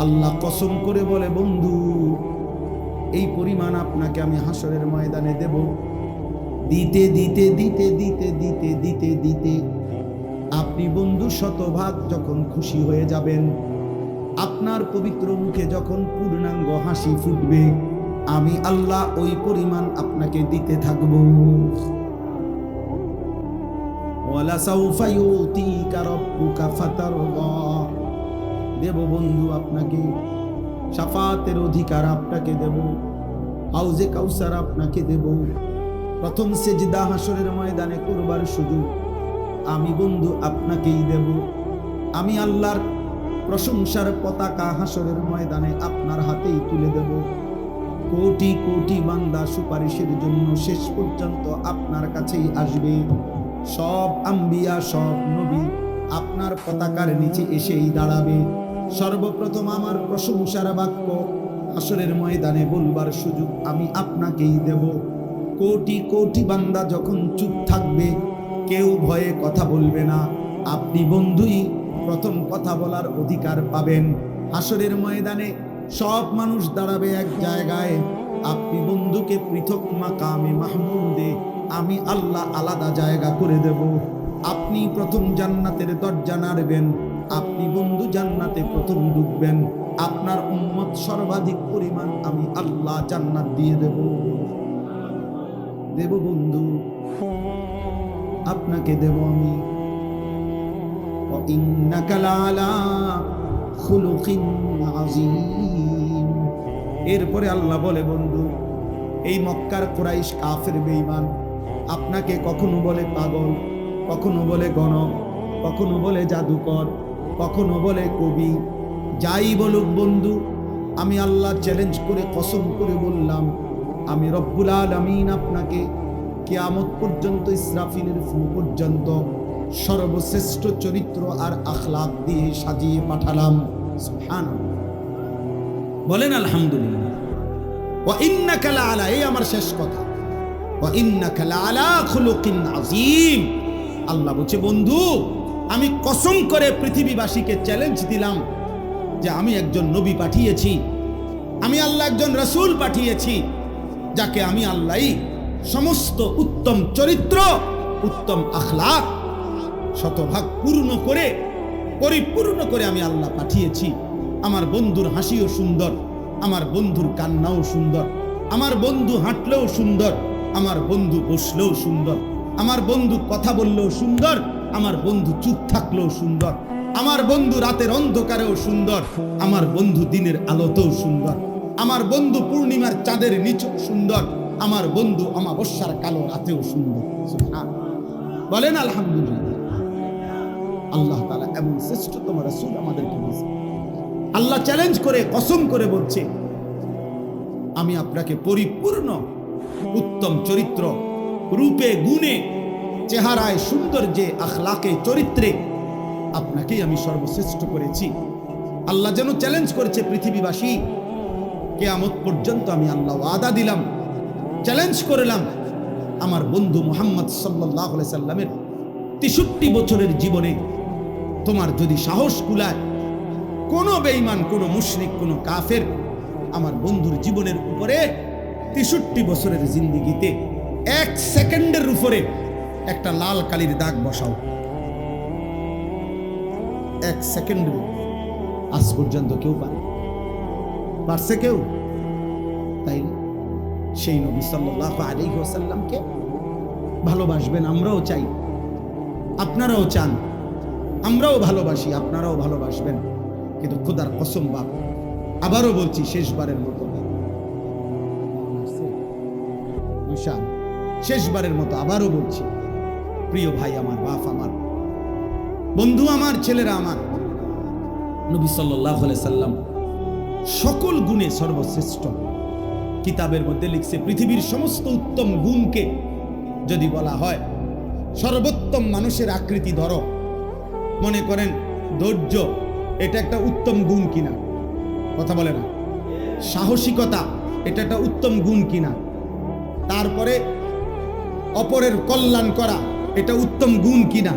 আল্লাহ কসম করে বলে, বন্ধু এই পরিমাণ আপনাকে আমি হাসরের ময়দানে দেব। দিতে দিতে দিতে দিতে দিতে দিতে দিতে আপনি বন্ধু শতভাগ যখন খুশি হয়ে যাবেন, আপনার পবিত্র মুখে যখন পূর্ণাঙ্গ হাসি ফুটবে, আমি আল্লাহ ওই পরিমাণ আপনাকে দিতে থাকব। ওয়ালা সাউফা ইউতিকা রাব্বুকা ফাতারদা, দেব বন্ধু আপনাকে শাফাতের অধিকার আপনাকে দেব, হাউজে কাউসার আপনাকে দেব, প্রথম সেজদা হাসরের ময়দানে করবার সুযোগ আমি বন্ধু আপনাকেই দেব। আমি আল্লাহর প্রশংসার পতাকা হাসরের ময়দানে আপনার হাতেই তুলে দেব। কোটি কোটি বান্দা সুপারিশের জন্য শেষ পর্যন্ত আপনার কাছেই আসবে। সব আম্বিয়া, সব নবী আপনার পতাকার নিচে এসেই দাঁড়াবে। সর্বপ্রথম আমার প্রশংসার বাক্য হাসরের ময়দানে বলবার সুযোগ আমি আপনাকেই দেব। কোটি কোটি বান্দা যখন চুপ থাকবে, কেউ ভয়ে কথা বলবে না, আপনি বন্ধুই প্রথম কথা বলার অধিকার পাবেন। হাসরের ময়দানে সব মানুষ দাঁড়াবে এক জায়গায়, আপনি বন্ধুকে পৃথক মাকামে মাহমুদে আমি আল্লাহ আলাদা জায়গা করে দেব। আপনি প্রথম জান্নাতের দরজা নাড়বেন, আপনি বন্ধু জান্নাতে প্রথম ঢুকবেন। আপনার উম্মত সর্বাধিক পরিমাণ আমি আল্লাহ জান্নাত দিয়ে দেব বন্ধু, আপনাকে দেব আমি। ইন্নাকা লাআলা খুলুকিন আযীম। এরপরে আল্লাহ বলে, বন্ধু এই মক্কার কুরাইশ কাফের বেঈমান আপনাকে কখনো বলে পাগল, কখনো বলে গণক, কখনো বলে জাদুকর, কখনো বলে কবি। যাই বলুক বন্ধু, আমি আল্লাহ চ্যালেঞ্জ করে কসম করে বললাম, আমি রব্বুল আলামিন আপনাকে কিয়ামত পর্যন্ত ইসরাফিলের ফু পর্যন্ত সর্বশ্রেষ্ঠ চরিত্র আর আখলাক দিয়ে সাজিয়ে পাঠালাম। সুবহানাল্লাহ, বলেন আলহামদুলিল্লাহ। ওয়া ইন্নাকা লাআলা, এই আমার শেষ কথা, ওয়া ইন্নাকা লাআলা খুলুকিন আযীম। আল্লাহ বলছে, বন্ধু আমি কসম করে পৃথিবীবাসীকে চ্যালেঞ্জ দিলাম যে আমি একজন নবী পাঠিয়েছি, আমি আল্লাহ একজন রাসূল পাঠিয়েছি, যাকে আমি আল্লাহই সমস্ত উত্তম চরিত্র, উত্তম আখলাক শতভাগ পূর্ণ করে পরিপূর্ণ করে আমি আল্লাহ পাঠিয়েছি। আমার বন্ধুর হাসিও সুন্দর, আমার বন্ধুর কান্নাও সুন্দর, আমার বন্ধু হাঁটলেও সুন্দর, আমার বন্ধু বসলেও সুন্দর, আমার বন্ধু কথা বললেও সুন্দর, আমার বন্ধু চুপ থাকলেও সুন্দর, আমার বন্ধু রাতের অন্ধকারেও সুন্দর, আমার বন্ধু দিনের আলোতেও সুন্দর, আমার বন্ধু পূর্ণিমার চাঁদের নিচেও সুন্দর, আমার বন্ধু অমাবস্যার কালো রাতেও সুন্দর। বলেন আলহামদুলিল্লাহ। আল্লাহ তাআলা এমন শ্রেষ্ঠতম রাসূল আমাদেরকে দিয়েছেন। আল্লাহ চ্যালেঞ্জ করে কসম করে বলছে, আমি আপনাকে পরিপূর্ণ উত্তম চরিত্র, রূপে গুণে, চেহারায়, সৌন্দর্যে, আখলাকে, চরিত্রে আপনাকেই আমি সর্বশ্রেষ্ঠ করেছি। আল্লাহ যেন চ্যালেঞ্জ করেছে পৃথিবীবাসী, কিয়ামত পর্যন্ত আমি আল্লাহ ওয়াদা দিলাম, চ্যালেঞ্জ করলাম, আমার বন্ধু মুহাম্মদ সাল্লাল্লাহু আলাইহি সাল্লামের ৬৩ বছরের জীবনে তোমার যদি সাহস কুলায়, কোনো বেঈমান, কোনো মুশরিক, কোনো কাফের আমার বন্ধুর জীবনের উপরে ৬৩ বছরের জিন্দেগিতে ১ সেকেন্ডের উপরে একটা লাল কালির দাগ বসাও, ১ সেকেন্ডের। আজ পর্যন্ত কেউ পারছে কেউ? তাই সেই নবী সাল্লাল্লাহু আলাইহি ওয়াসাল্লামকে ভালোবাসবেন, আমরাও চাই, আপনারাও চান, আমরাও ভালোবাসি, আপনারাও ভালোবাসবেন। কিন্তু খোদার কসম বাপ, আবারও বলছি শেষবারের মতো, শেষবারের মতো আবারও বলছি, প্রিয় ভাই আমার, বাপ আমার, বন্ধু আমার, ছেলেরা আমার, নবী সাল্লাল্লাহু আলাইহি সাল্লাম সকল গুণে সর্বশ্রেষ্ঠ। কিতাবের মধ্যে লিখছে, পৃথিবীর সমস্ত উত্তম গুণকে যদি বলা হয়, সর্বোত্তম মানুষের আকৃতি ধরো, মনে করেন ধৈর্য, এটা একটা উত্তম গুণ কিনা? কথা বলে না। সাহসিকতা, এটা একটা উত্তম গুণ কিনা? তারপরে অপরের কল্যাণ করা, এটা উত্তম গুণ কিনা?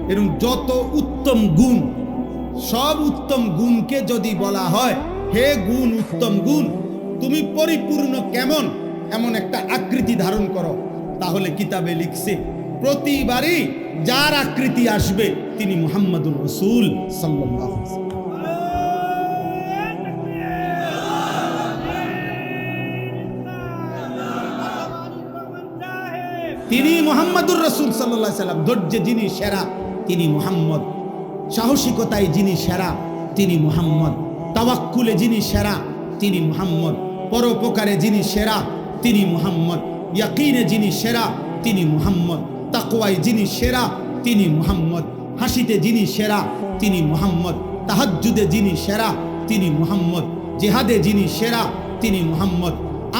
এরকম যত উত্তম গুণ, সব উত্তম গুণকে যদি বলা হয়, হে গুণ, উত্তম গুণ, তুমি পরিপূর্ণ কেমন, এমন একটা আকৃতি ধারণ করো, তাহলে কিতাবে লিখছে প্রতিবারই যার আকৃতি আসবে তিনি মুহাম্মাদুর রাসূল সাল্লাল্লাহু আলাইহি ওয়াসাল্লাম। তিনি মুহাম্মাদুর রাসূল সাল্লাল্লাহু আলাইহি সাল্লাম। ধৈর্যে যিনি সেরা তিনি মুহাম্মদ, সাহসিকতায় যিনি সেরা তিনি মুহাম্মদ, তাওয়াক্কুলে যিনি সেরা তিনি মুহাম্মদ, পরোপকারে যিনি সেরা তিনি মুহাম্মদ, ইয়াকিনে যিনি সেরা তিনি মুহাম্মদ, তাকওয়ায় যিনি সেরা তিনি মুহাম্মদ, হাসিতে যিনি সেরা তিনি মুহাম্মদ, তাহাজ্জুদে যিনি সেরা তিনি মুহাম্মদ, জিহাদে যিনি সেরা তিনি মুহাম্মদ।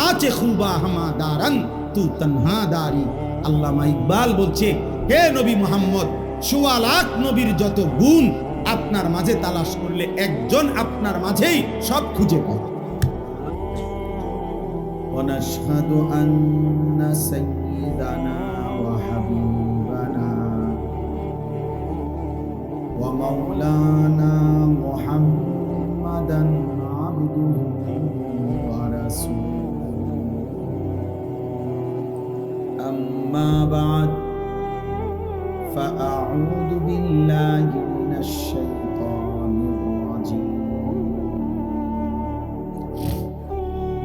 আচে খুবা হামাদারান তু তনহাদারি। আল্লামা ইকবাল বলছে, হে নবী মুহাম্মদ, ১৪ লাখ নবীর যত গুণ আপনার মাঝে তালাশ করলে একজন আপনার মাঝেই সব খুঁজে পাবে। ونشهد أن سيدنا وحبيبنا ومولانا محمدا عبده ورسوله. أما بعد فأعوذ بالله من الشيطان الرجيم.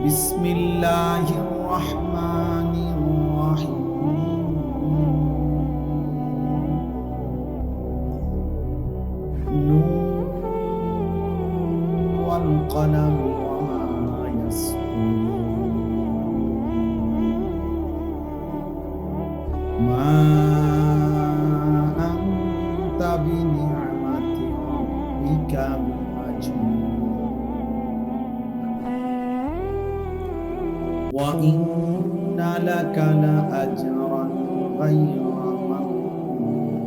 بسم الله الرحمن الرحيم. نون والقلم وما يسطرون. ما أنت بنعمة ربك بمجنون. وإن لك لأجرا غير ممنون.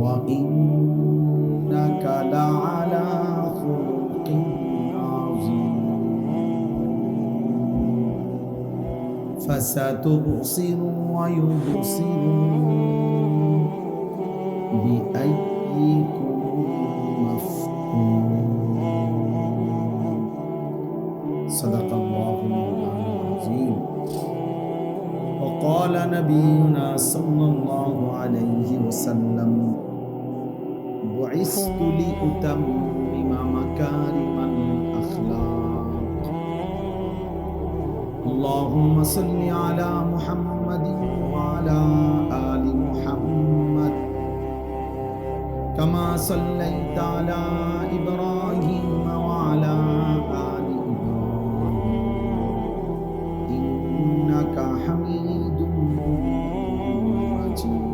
وإنك لعلى خلق عظيم. فستبصر ويبصرون بأيكم مفتون. صدق الله العظيم. وقال نبينا صلى الله عليه وسلم بعثت لأتمم مكارم الأخلاق. اللهم صل على محمد وعلى آل محمد كما صليت على إبراهيم وعلى آل إنك حميد مجيد.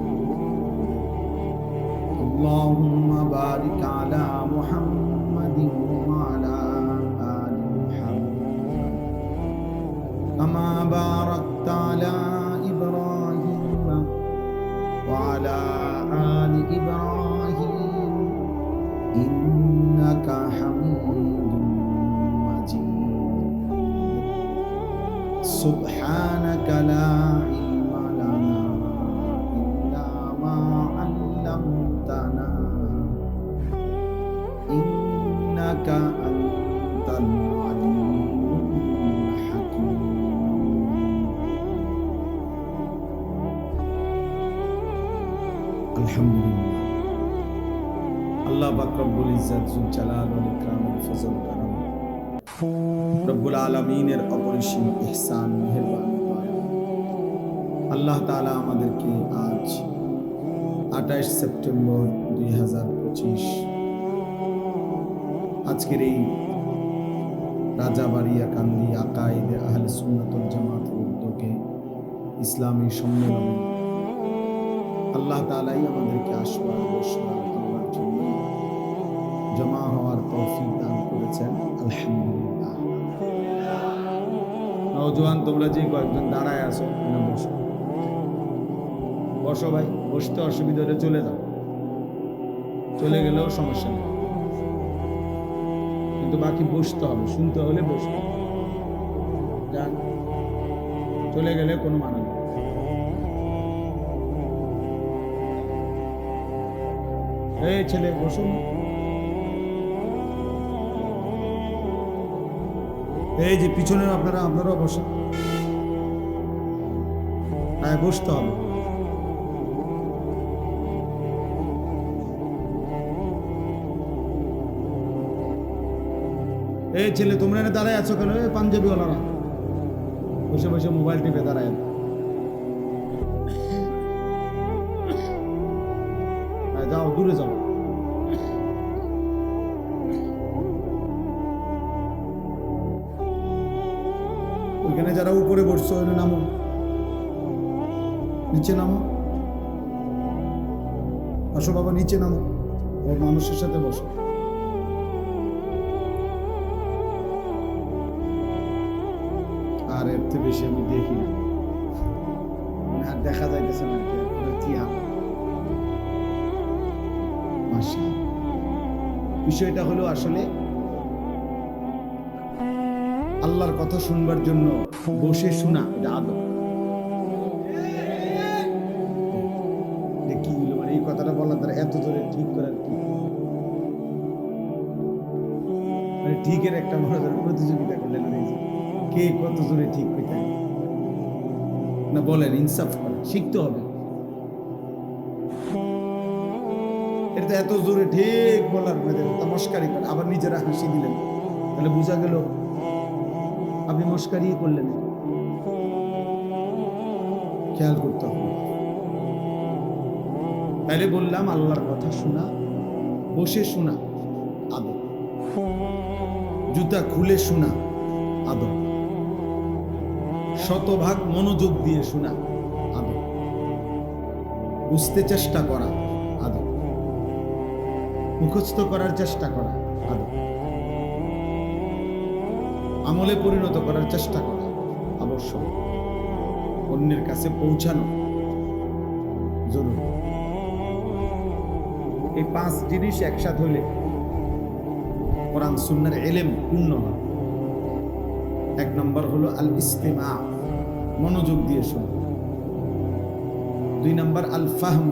اللهم بارك على محمد وعلى آل محمد كما باركت على إبراهيم وعلى آل إبراهيم إنك حميد مجيد. سبحانك لا علم لنا إلا ما علمتنا إنك أنت العليم الحكيم. আলহামদুলিল্লাহ, আল্লাহ পাক রব্বুল ইজ্জত জুল জালাল ওয়াল ইকরামের ফজল করম, রব্বুল আলামিনের অপরিসীম ইহসান মেহেরবানি দয়া, আল্লাহ তাআলা আমাদেরকে আজ 28 সেপ্টেম্বর 2025 আজকের এই রাজাবাড়িয়া কান্দি আকায়েদে আহলে সুন্নাত ওয়াল জামাতের উদ্যোগে ইসলামী সম্মেলনে আল্লাহ তাআলাই আমাদেরকে আসবার বসবার আল্লাহর জন্য জমা হওয়ার তৌফিক দান করেছেন। আলহামদুলিল্লাহ। নওজোয়ান তোমরা যে কয়েকজন দাঁড়ায় আছো, বসো বসো ভাই, বসতে অসুবিধা হলে চলে যাও, চলে গেলেও সমস্যা নেই, কিন্তু বাকি বসতে হবে, শুনতে হলে বসতে হবে। যান, চলে গেলে কোনো মানে নেই। এই ছেলে বসুন, এই যে পিছনে আপনারাও বসেন, হ্যাঁ বসতে হবে। এই ছেলে তোমরা এনে দাঁড়ায় আছো কেন? পাঞ্জাবিওয়ালারা বসে বসে মোবাইল টিপে দাঁড়ায়। যাও, দূরে যাও। ওইখানে যারা উপরে বসছো নামো, নিচে নামো। আসো বাবা, নিচে নামো, ও মানুষের সাথে বসো। আর এর থেকে বেশি আমি দেখি না, আর দেখা যাইতেছে না কি বিষয়টা হলো আসলে আল্লাহর কথা শুনবার জন্য বসে শোনা, এটা আদব। কি হলো মানে এই কথাটা বলার দ্বারা এত জোরে ঠিক করার কি মানে ঠিকের একটা বড় ধরনের প্রতিযোগিতা করলেন, কে কত জোরে ঠিক করতে না। বলেন, ইনসাফ করেন, শিখতে হবে। এটা এত জোরে ঠিক বলার মস্কারি করে আবার নিজেরা হাসি দিলেন, তাহলে বোঝা গেল আপনি মস্কারি করলেন। খেয়াল করতে হবে। তাইলে বললাম আল্লাহর কথা শোনা, বসে শোনা আদব, জুতা খুলে শোনা আদব, শতভাগ মনোযোগ দিয়ে শোনা আদব, বুঝতে চেষ্টা করা আদব, মুখস্থ করার চেষ্টা করা আদব, আমলে পরিণত করার চেষ্টা করা আবশ্যক, অন্যের কাছে পৌঁছানো জরুরি। এই 5 জিনিস একসাথে হইলে কোরআন সুন্নাহর ইলম পূর্ণ হয়। 1 নম্বর হলো আল ইস্তিমা, মনোযোগ দিয়ে শোনা। 2 নম্বর আল ফাহম,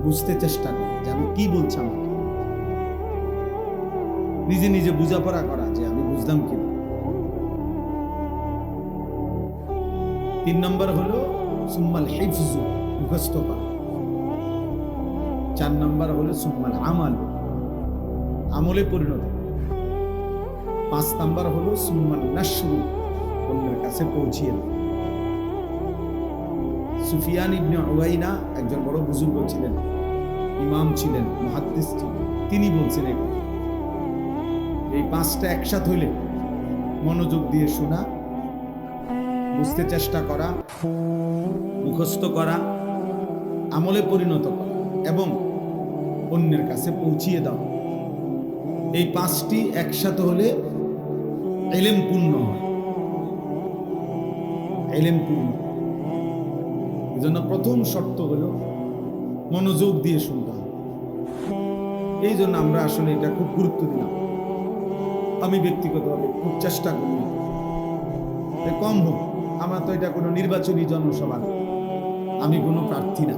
বুঝতে চেষ্টা করা যে আমি কি বলছি, নিজে নিজে বোঝাপড়া করা যে আমি বুঝলাম কি। 3 নম্বর হলো সুম্মাল হিফজ, মুখস্থ করা। 4 নম্বর হলো সুম্মাল আমাল, আমলে পরিণত। 5 নম্বর হলো সুম্মাল নাশরু, অন্যের কাছে পৌঁছিয়ে দেওয়া। সুফিয়ান ইবনে উয়াইনা একজন বড় বুজুর্গ ছিলেন, ইমাম ছিলেন, মুহাদ্দিস ছিলেন। তিনি বলছেন এই 5টা একসাথে হইলে মনোযোগ দিয়ে শোনা, বুঝতে চেষ্টা করা, মুখস্থ করা, আমলে পরিণত করা এবং অন্যের কাছে পৌঁছিয়ে দাও। এই 5টি একসাথে হলে ইলম পূর্ণ হয়, ইলম পূর্ণ। এজন্য প্রথম শর্ত হলো মনোযোগ দিয়ে শুনতে হবে। এই জন্য আমরা আসলে এটা খুব গুরুত্ব দিলাম। আমি ব্যক্তিগতভাবে খুব চেষ্টা করি, কম হোক। আমার তো এটা কোনো নির্বাচনী জনসভা, আমি কোনো প্রার্থী না,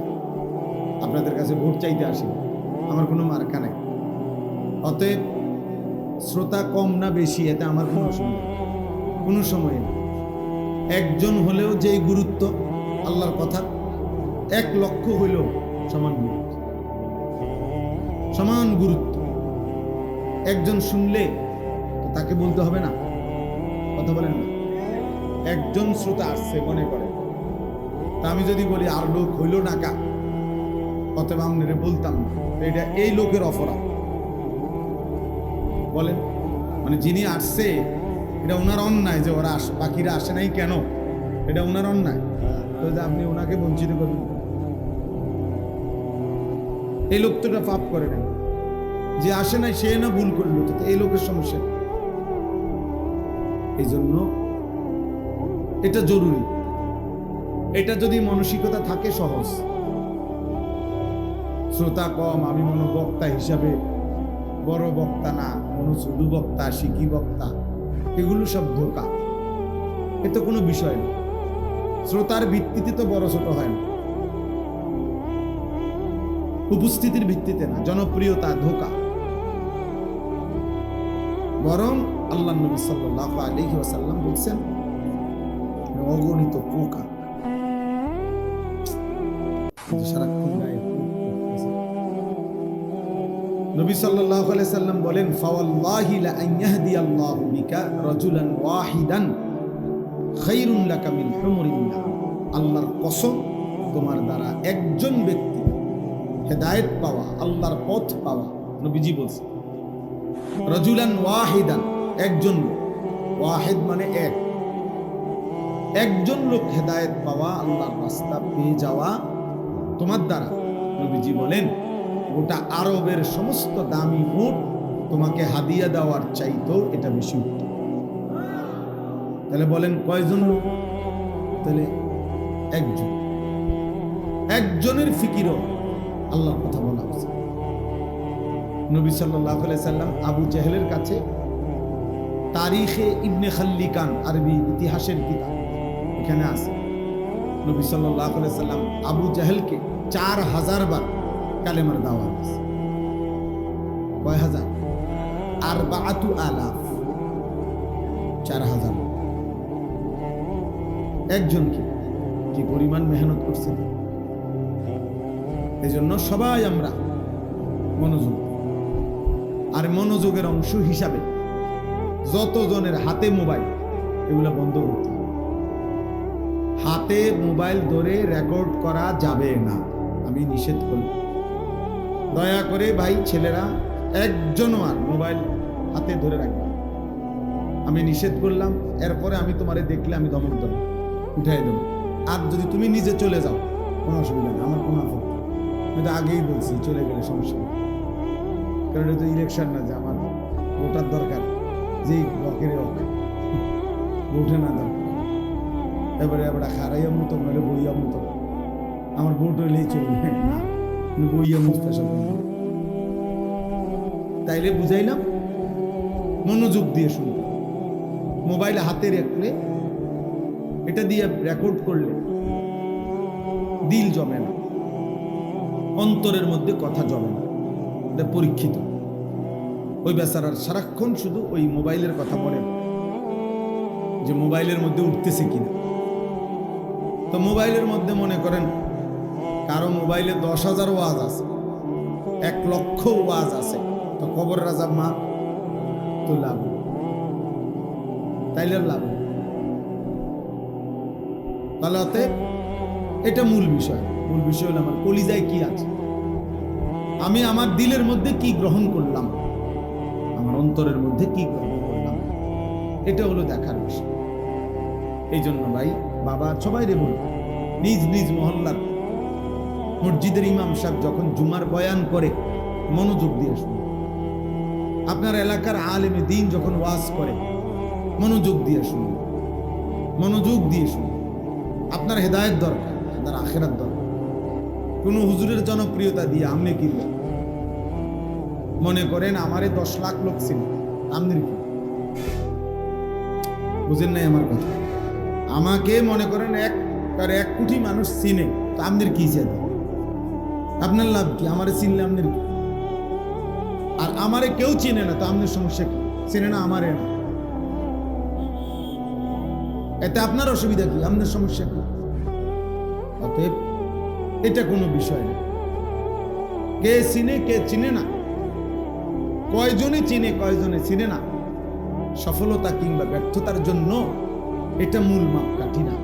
আপনাদের কাছে ভোট চাইতে আসি, আমার কোনো মার্কা নাই। অতএব শ্রোতা কম না বেশি এতে আমার কোনো সময় নেই। একজন হলেও যেই গুরুত্ব আল্লাহর কথা, 1 লক্ষ হইলেও সমান গুরুত্ব, সমান গুরুত্ব। একজন শুনলে তাকে বলতে হবে না, কথা বলেন না। একজন শ্রোতা আসছে মনে করে, তা আমি যদি বলি আর লোক হইল না কা, অতএব আপনারে বলতাম না, এটা এই লোকের অপরাধ। বলেন, মানে যিনি আসছে এটা ওনার অন্যায় যে ওরা বাকিরা আসে নাই কেন, এটা ওনার অন্যায়। তো আপনি ওনাকে বঞ্চিত করবেন, এই লোক তো এটা পাপ করে নাই, যে আসে নাই সে না ভুল করলো, তো এই লোকের সমস্যা। এই জন্য এটা জরুরি। এটা যদি মানসিকতা থাকে সহজ। শ্রোতা কম, আমি মনে বক্তা হিসাবে বড় বক্তা না, মনোসুদু বক্তা, শিখি বক্তা, এগুলো সব ধোঁকা। এ তো কোনো বিষয় না। শ্রোতার ভিত্তিতে তো বড় ছোট হয় না, উপস্থিতির ভিত্তিতে না, জনপ্রিয়তা ধোঁকা। বরং আল্লাহ নবী সাল্লাল্লাহু আলাইহি ওয়াসাল্লাম বলছেন অগণিত পোকা সারাক্ষণ গায়ে। নবী সাল্লাল্লাহু আলাইহি সাল্লাম বলেন ফাওয়াল্লাহি লা আন ইয়াহদিয়াল্লাহু বিকা রাজুলান ওয়াহিদান খায়রুন লাকা মিন হুমুরিন নাম। আল্লাহর কসম, তোমার দ্বারা একজন ব্যক্তি হেদায়েত পাওয়া, আল্লাহর পথ পাওয়া, নবীজি বলছেন রাজুলান ওয়াহিদান, একজন লোক, ওয়াহিদ মানে এক, একজন লোক হেদায়েত পাওয়া, আল্লাহর রাস্তা পেয়ে যাওয়া তোমার দ্বারা, নবীজি বলেন গোটা আরবের সমস্ত দামি উট তোমাকে হাদিয়া দেওয়ার চাইতো এটা বেশি উত্তম। তাহলে বলেন কয়জন লোক? তাহলে একজন, একজনের ফিকিরও আল্লাহর কথা বলা উচিত। নবী সাল্লাল্লাহু আলাইহি সাল্লাম আবু জাহেলের কাছে তারিখে ইবনে খাল্লিকান, আরবি ইতিহাসের কিতাব, এখানে আছে নবী সাল্লাল্লাহু আলাইহি সাল্লাম আবু জাহেলকে 4000 বার কালেমার দাওয়াত দিয়েছে। কয় হাজার? 4000, 4000। একজনকে কি পরিমাণ মেহনত করছে! এই জন্য সবাই আমরা মনোযোগ, আর মনোযোগের অংশ হিসাবে যতজনের হাতে মোবাইল, এগুলো বন্ধ করতে হবে। হাতে মোবাইল ধরে রেকর্ড করা যাবে না, আমি নিষেধ করব। দয়া করে ভাই ছেলেরা একজনও আর মোবাইল হাতে ধরে রাখবে, আমি নিষেধ করলাম। এরপরে আমি তোমারে দেখলে আমি দমক দেবো, উঠাই দেবো। আর যদি তুমি নিজে চলে যাও কোনো অসুবিধা নেই, আমার কোনো আপত্তি। আমি তো আগেই বলছি চলে গেলে সমস্যা নেই, কারণ এটা তো ইলেকশন না যে আমার ভোটার দরকার, যেই ব্লকের ভোটে না দরকার। এবারে এবার খারাইয়া মতো নইলে বইয়া মতো, আমার ভোট হইলেই চলবে না, বইয়া মুখ পেশা। তাইলে বুঝাইলাম মনোযোগ দিয়ে শুনবে। মোবাইল হাতে রাখলে, এটা দিয়ে রেকর্ড করলে দিল জমে না, অন্তরের মধ্যে কথা জমে না, এটা পরীক্ষিত। ওই বেচারার সারাক্ষণ শুধু ওই মোবাইলের কথা বলে যে মোবাইলের মধ্যে উঠতেছে কিনা। তো মোবাইলের মধ্যে মনে করেন কারো মোবাইলে 10,000 ওয়াজ আছে, 1 লক্ষ ওয়াজ আছে, তো কবর রাজা মা তো লাভ, তাইলে লাভ। তাহলে এটা মূল বিষয়। মূল বিষয় হলো আমার কলিজায় কি আছে, আমি আমার দিলের মধ্যে কি গ্রহণ করলাম, আমার অন্তরের মধ্যে কি গ্রহণ করলাম, এটা হলো দেখার বিষয়। এই জন্য ভাই বাবা সবাই রে বলুন, নিজ নিজ মহল্লার মসজিদের ইমাম সাহেব যখন জুমার বয়ান করে মনোযোগ দিয়ে শুনুন। আপনার এলাকার আলেমে দ্বীন যখন ওয়াজ করে মনোযোগ দিয়ে শুনুন, মনোযোগ দিয়ে শুনুন। আপনার হেদায়েত দরকার, আপনার আখিরাত দরকার। কোন হুজুরের জনপ্রিয়তা দিয়ে আপনি কি মনে করেন আমারে 10 লাখ লোক ছিল, আপনি কি বুঝেন নাই আমার কথা? আমাকে মনে করেন 1 কোটি মানুষ চিনে, তো আপনার কি চাই? আপনার লাভ কি? আমারে চিনলে আপনার কি? আর আমারে কেউ চিনে না, তো আপনার সমস্যা কি? চিনে না আমারে, এতে আপনার অসুবিধা কি? আপনার সমস্যা কি? অতএব এটা কোনো বিষয় না। কে চিনে কে চিনে না, কয়জনে চিনে কয়জনে চিনে না, সফলতা কিংবা ব্যর্থতার জন্য এটা মূল মাপকাঠি না।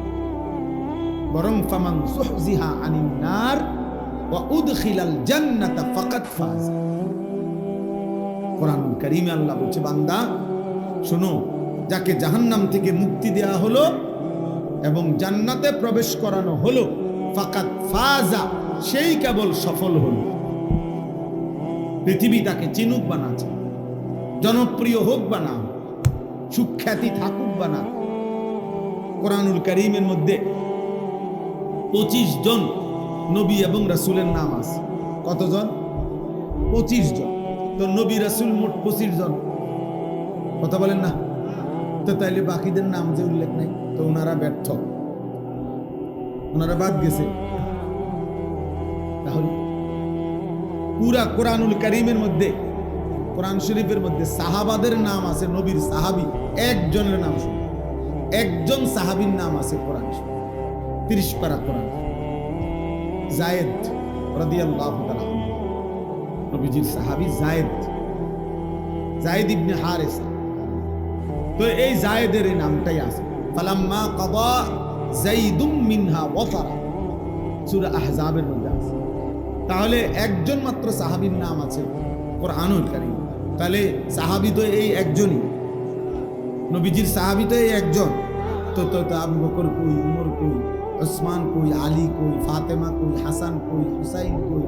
বরং ফামান যুহজিহা আনিন নার ওয়া উদখিলাল জান্নাতা ফাকাদ ফাজ। কোরআনুল কারীমে আল্লাহ বলছে, বান্দা শোনো, যাকে জাহান্নাম থেকে মুক্তি দেয়া হলো এবং জান্নাতে প্রবেশ করানো হলো, ফাকাদ ফাজা, সেই কেবল সফল হলো। পৃথিবী তাকে চিনুক বা না চিনুক, জনপ্রিয় হোক বা না, সুখ্যাতি থাকুক বা না, কোরআনুল কারীমের মধ্যে 25 জন নবী এবং রাসূলের নাম আছে। কতজন? 25 জন। তো নবী রাসূল মোট 25 জন, কথা বলেন না? তো তাইলে বাকিদের নাম যে উল্লেখ নাই, তো ওনারা ব্যর্থ, ওনারা বাদ গেছে। তাহলে পুরা কোরআনুল কারীমের মধ্যে, কোরআন শরীফের মধ্যে সাহাবাদের নাম আছে, নবীর সাহাবী একজনের নাম শুনুন, একজন সাহাবীর নাম আছে কোরআন শরীফ, 30 পারা কোরআন। যায়েদ রাদিয়াল্লাহু তাআলা আনহু, নবীজির সাহাবী যায়েদ ইবনে হারেসা। তো এই যায়েদের এই নামটাই আছে ফালাম্মা কাদা যাইদুম মিনহা ওয়াতারা, সূরা আহজাবের মধ্যে আছে। তাহলে একজন মাত্র সাহাবীর নাম আছে কোরআনুল কারীম। তাহলে সাহাবী তো এই একজনই, নবীজির সাহাবী তো এই একজন। তো আবু বকর কই, উমর কই, ওসমান কই, আলী কই, ফাতেমা কই, হাসান কই, হুসাইন কই,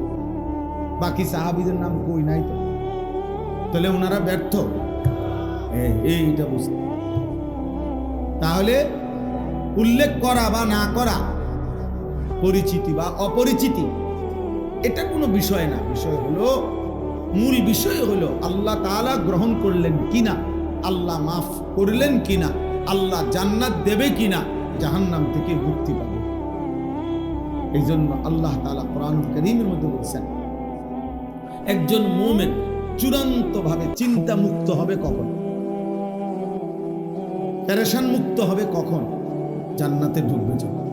বাকি সাহাবীদের নাম কই নাই তো। তাহলে ওনারা ব্যর্থ, এইটা বুঝতে। তাহলে উল্লেখ করা বা না করা, পরিচিতি বা অপরিচিতি, এটা কোনো বিষয় না। বিষয় হলো, মূল বিষয় হলো আল্লাহ তাআলা গ্রহণ করলেন কিনা, আল্লাহ মাফ করলেন কিনা, আল্লাহ জান্নাত দেবে কিনা, জাহান্নাম থেকে মুক্তি পাবে। এই জন্য আল্লাহ তাআলা কোরআনুল কারীমের মধ্যে বলছেন, একজন মুমিন চূড়ান্ত ভাবে চিন্তা মুক্ত হবে কখন, পেরেশান মুক্ত হবে কখন? জান্নাতে ঢুকবে যখন।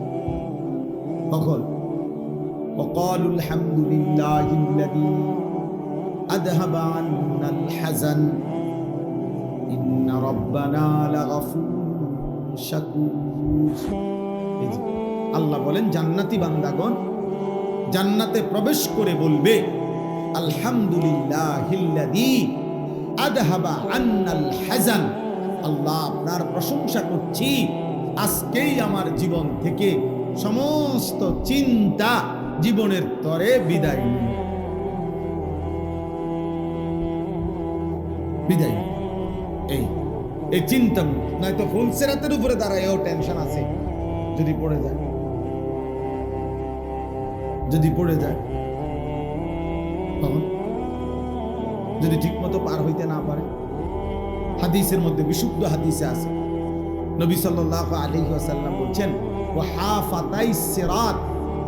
কখন? وقالوا الحمد لله الذي أذهب عنا الحزن إن ربنا لغفور شكور। আল্লাহ বলেন জান্নাতি বান্দাগণ জান্নাতে প্রবেশ করে বলবে, আলহামদুলিল্লাহিল্লাযী আযহাবা আন্নাল হাযান, আল্লাহ আপনার প্রশংসা করছি, আজকেই আমার জীবন থেকে সমস্ত চিন্তা জীবনের তরে বিদায় বিদায়। এই চিন্তা নয়তো ফুলসিরাতের উপরে দাঁড়ায়ও টেনশন আছে, যদি পড়ে যায় তখন, যদি ঠিক মতো পার হইতে না পারে। হাদিসের মধ্যে, বিশুদ্ধ হাদিসে আছে, নবী সাল্লাল্লাহু আলাইহি ওয়াসাল্লাম বলেন, ওয়া হাফাতাইস সিরাত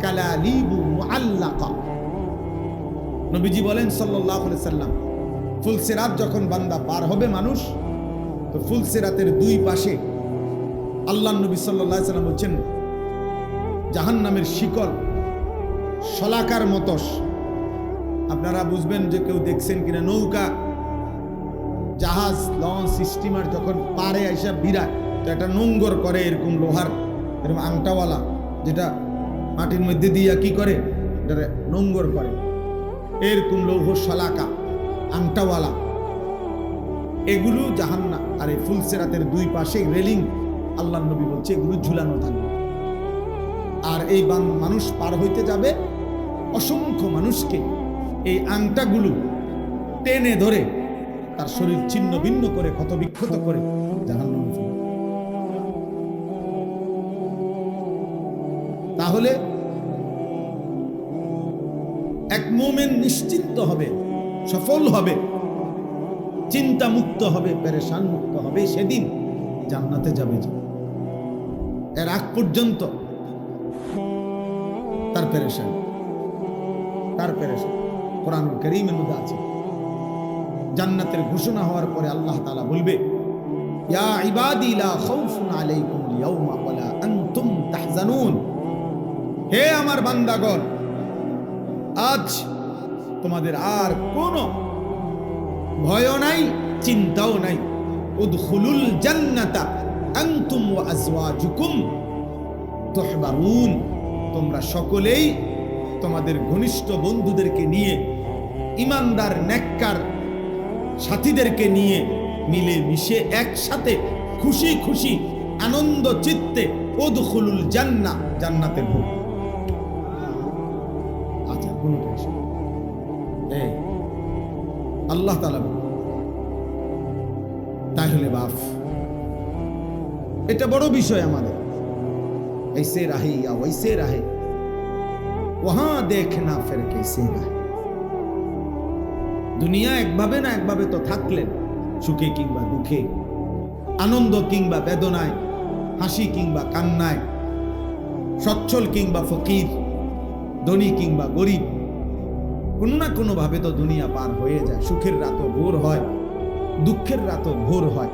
কালালিবু মুআল্লাকা। নবীজি বলেন সাল্লাল্লাহু আলাইহি ওয়াসাল্লাম, ফুলসিরাত যখন বান্দা পার হবে মানুষ, তো ফুলসিরাতের দুই পাশে আল্লাহর নবী সাল্লাল্লাহু আলাইহি ওয়াসাল্লাম বলেন, জাহান্নামের শিকল শলাকার মতো। আপনারা বুঝবেন যে কেউ দেখছেন কিনা, নৌকা, জাহাজ, লঞ্চ, স্টিমার যখন পারে আইসা বিরায়, তো একটা নোঙ্গর করে এরকম লোহার, এরকম আংটাওয়ালা, যেটা মাটির মধ্যে দিয়া কি করে, এটা নোঙ্গর করে, এরকম লৌহ শলাকা আংটাওয়ালা, এগুলো জাহান্নাম। আর এই ফুলসিরাতের দুই পাশে রেলিং, আল্লাহর নবী বলছে এগুলো ঝুলানো থাকবে। আর এই মানুষ পার হইতে যাবে, অসংখ্য মানুষকে এই আংটাগুলো টেনে ধরে তার শরীর ছিন্ন ভিন্ন করে, ক্ষত বিক্ষত করে জাহান্নামে ফেলে। তাহলে এক মুমিন নিশ্চিন্ত হবে, সফল হবে, চিন্তা মুক্ত হবে, পেরেশান মুক্ত হবে, সেদিন জান্নাতে যাবে। এর আগ পর্যন্ত তার পেরেশান। কোরআনুল কারীমের মধ্যে আছে, জান্নাতের ঘোষণা হওয়ার পরে আল্লাহ তাআলা বলবে, ইয়া ইবাদি লা খাউফুন আলাইকুমুল ইয়াওমা ওয়ালা আনতুম তাহজানুন। হে আমার বান্দাগণ, আজ তোমাদের আর কোনো ভয় নাই, চিন্তাও নাই। উদখুলুল জান্নাতা আনতুম ওয়া আজওয়াজুকুম তুহবারুন। তোমরা সকলেই তোমাদের ঘনিষ্ঠ বন্ধুদেরকে নিয়ে, ইমানদার নেককার সাথীদেরকে নিয়ে মিলে মিশে একসাথে খুশি খুশি আনন্দ চিত্তে উদখুলুল জান্নাহ, জান্নাতে ঢুকো। আচ্ছা, কোন টেনশন এই আল্লাহ তাআলা। তাহলে বাপ, এটা বড় বিষয় আমাদের। ऐसे रहे या वैसे रहे, वहां देखना फिर कैसे रहे। দুনিয়া একভাবে না একভাবে তো থাকলেন, সুখে কিংবা দুঃখে, আনন্দ কিংবা বেদনায়, হাসি কিংবা কান্নায়, সচ্ছল কিংবা ফকির, ধনী কিংবা গরিব, কোনো না কোনো ভাবে তো দুনিয়া পার হয়ে যায়। সুখের রাতও ভোর হয়, দুঃখের রাতও ভোর হয়,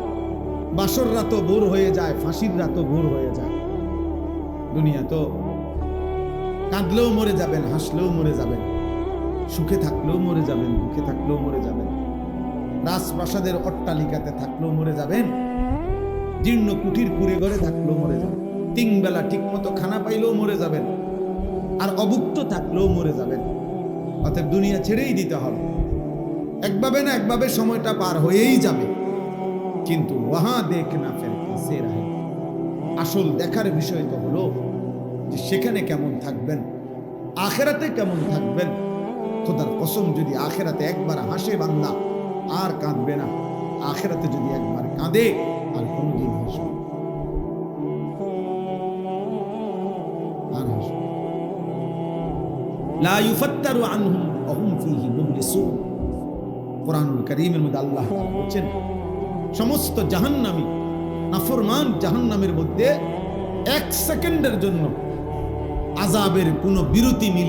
বাসর রাতও ভোর হয়ে যায়, ফাঁসির রাতও ভোর হয়ে যায়। দুনিয়া তো কাঁদলেও মরে যাবেন, হাসলেও মরে যাবেন, সুখে থাকলেও মরে যাবেন, দুঃখে থাকলেও মরে যাবেন, রাজপ্রাসাদের অট্টালিকাতে থাকলেও মরে যাবেন, জীর্ণ কুঠির কুড়ে ঘরে থাকলেও মরে যাবেন, 3 বেলা ঠিক মতো খানা পাইলেও মরে যাবেন, আর অভুক্ত থাকলেও মরে যাবেন। অতএব দুনিয়া ছেড়েই দিতে হবে, একভাবে না একভাবে সময়টা পার হয়েই যাবে। কিন্তু ওহা দেখ না ফের কেসে রাহে, আসল দেখার বিষয় তো হলো যে সেখানে কেমন থাকবেন, আখেরাতে কেমন থাকবেন। খোদার কসম, যদি আখেরাতে একবার হাসে বান্দা আর কাঁদবে না, আখেরাতে যদি একবার কাঁদে আর কোনদিন হাসবে আর হাসবে। লা ইউফাত্তারু আনহুম ওয়া হুম ফীহি মুবলিসুন। কোরআনুল কারীমের মধ্যে আল্লাহ তাআলা বলেন, সমস্ত জাহান্নামী নাফরমান জাহান্নামের মধ্যে 1 সেকেন্ডের জন্য আযাবের কোনো বিরতি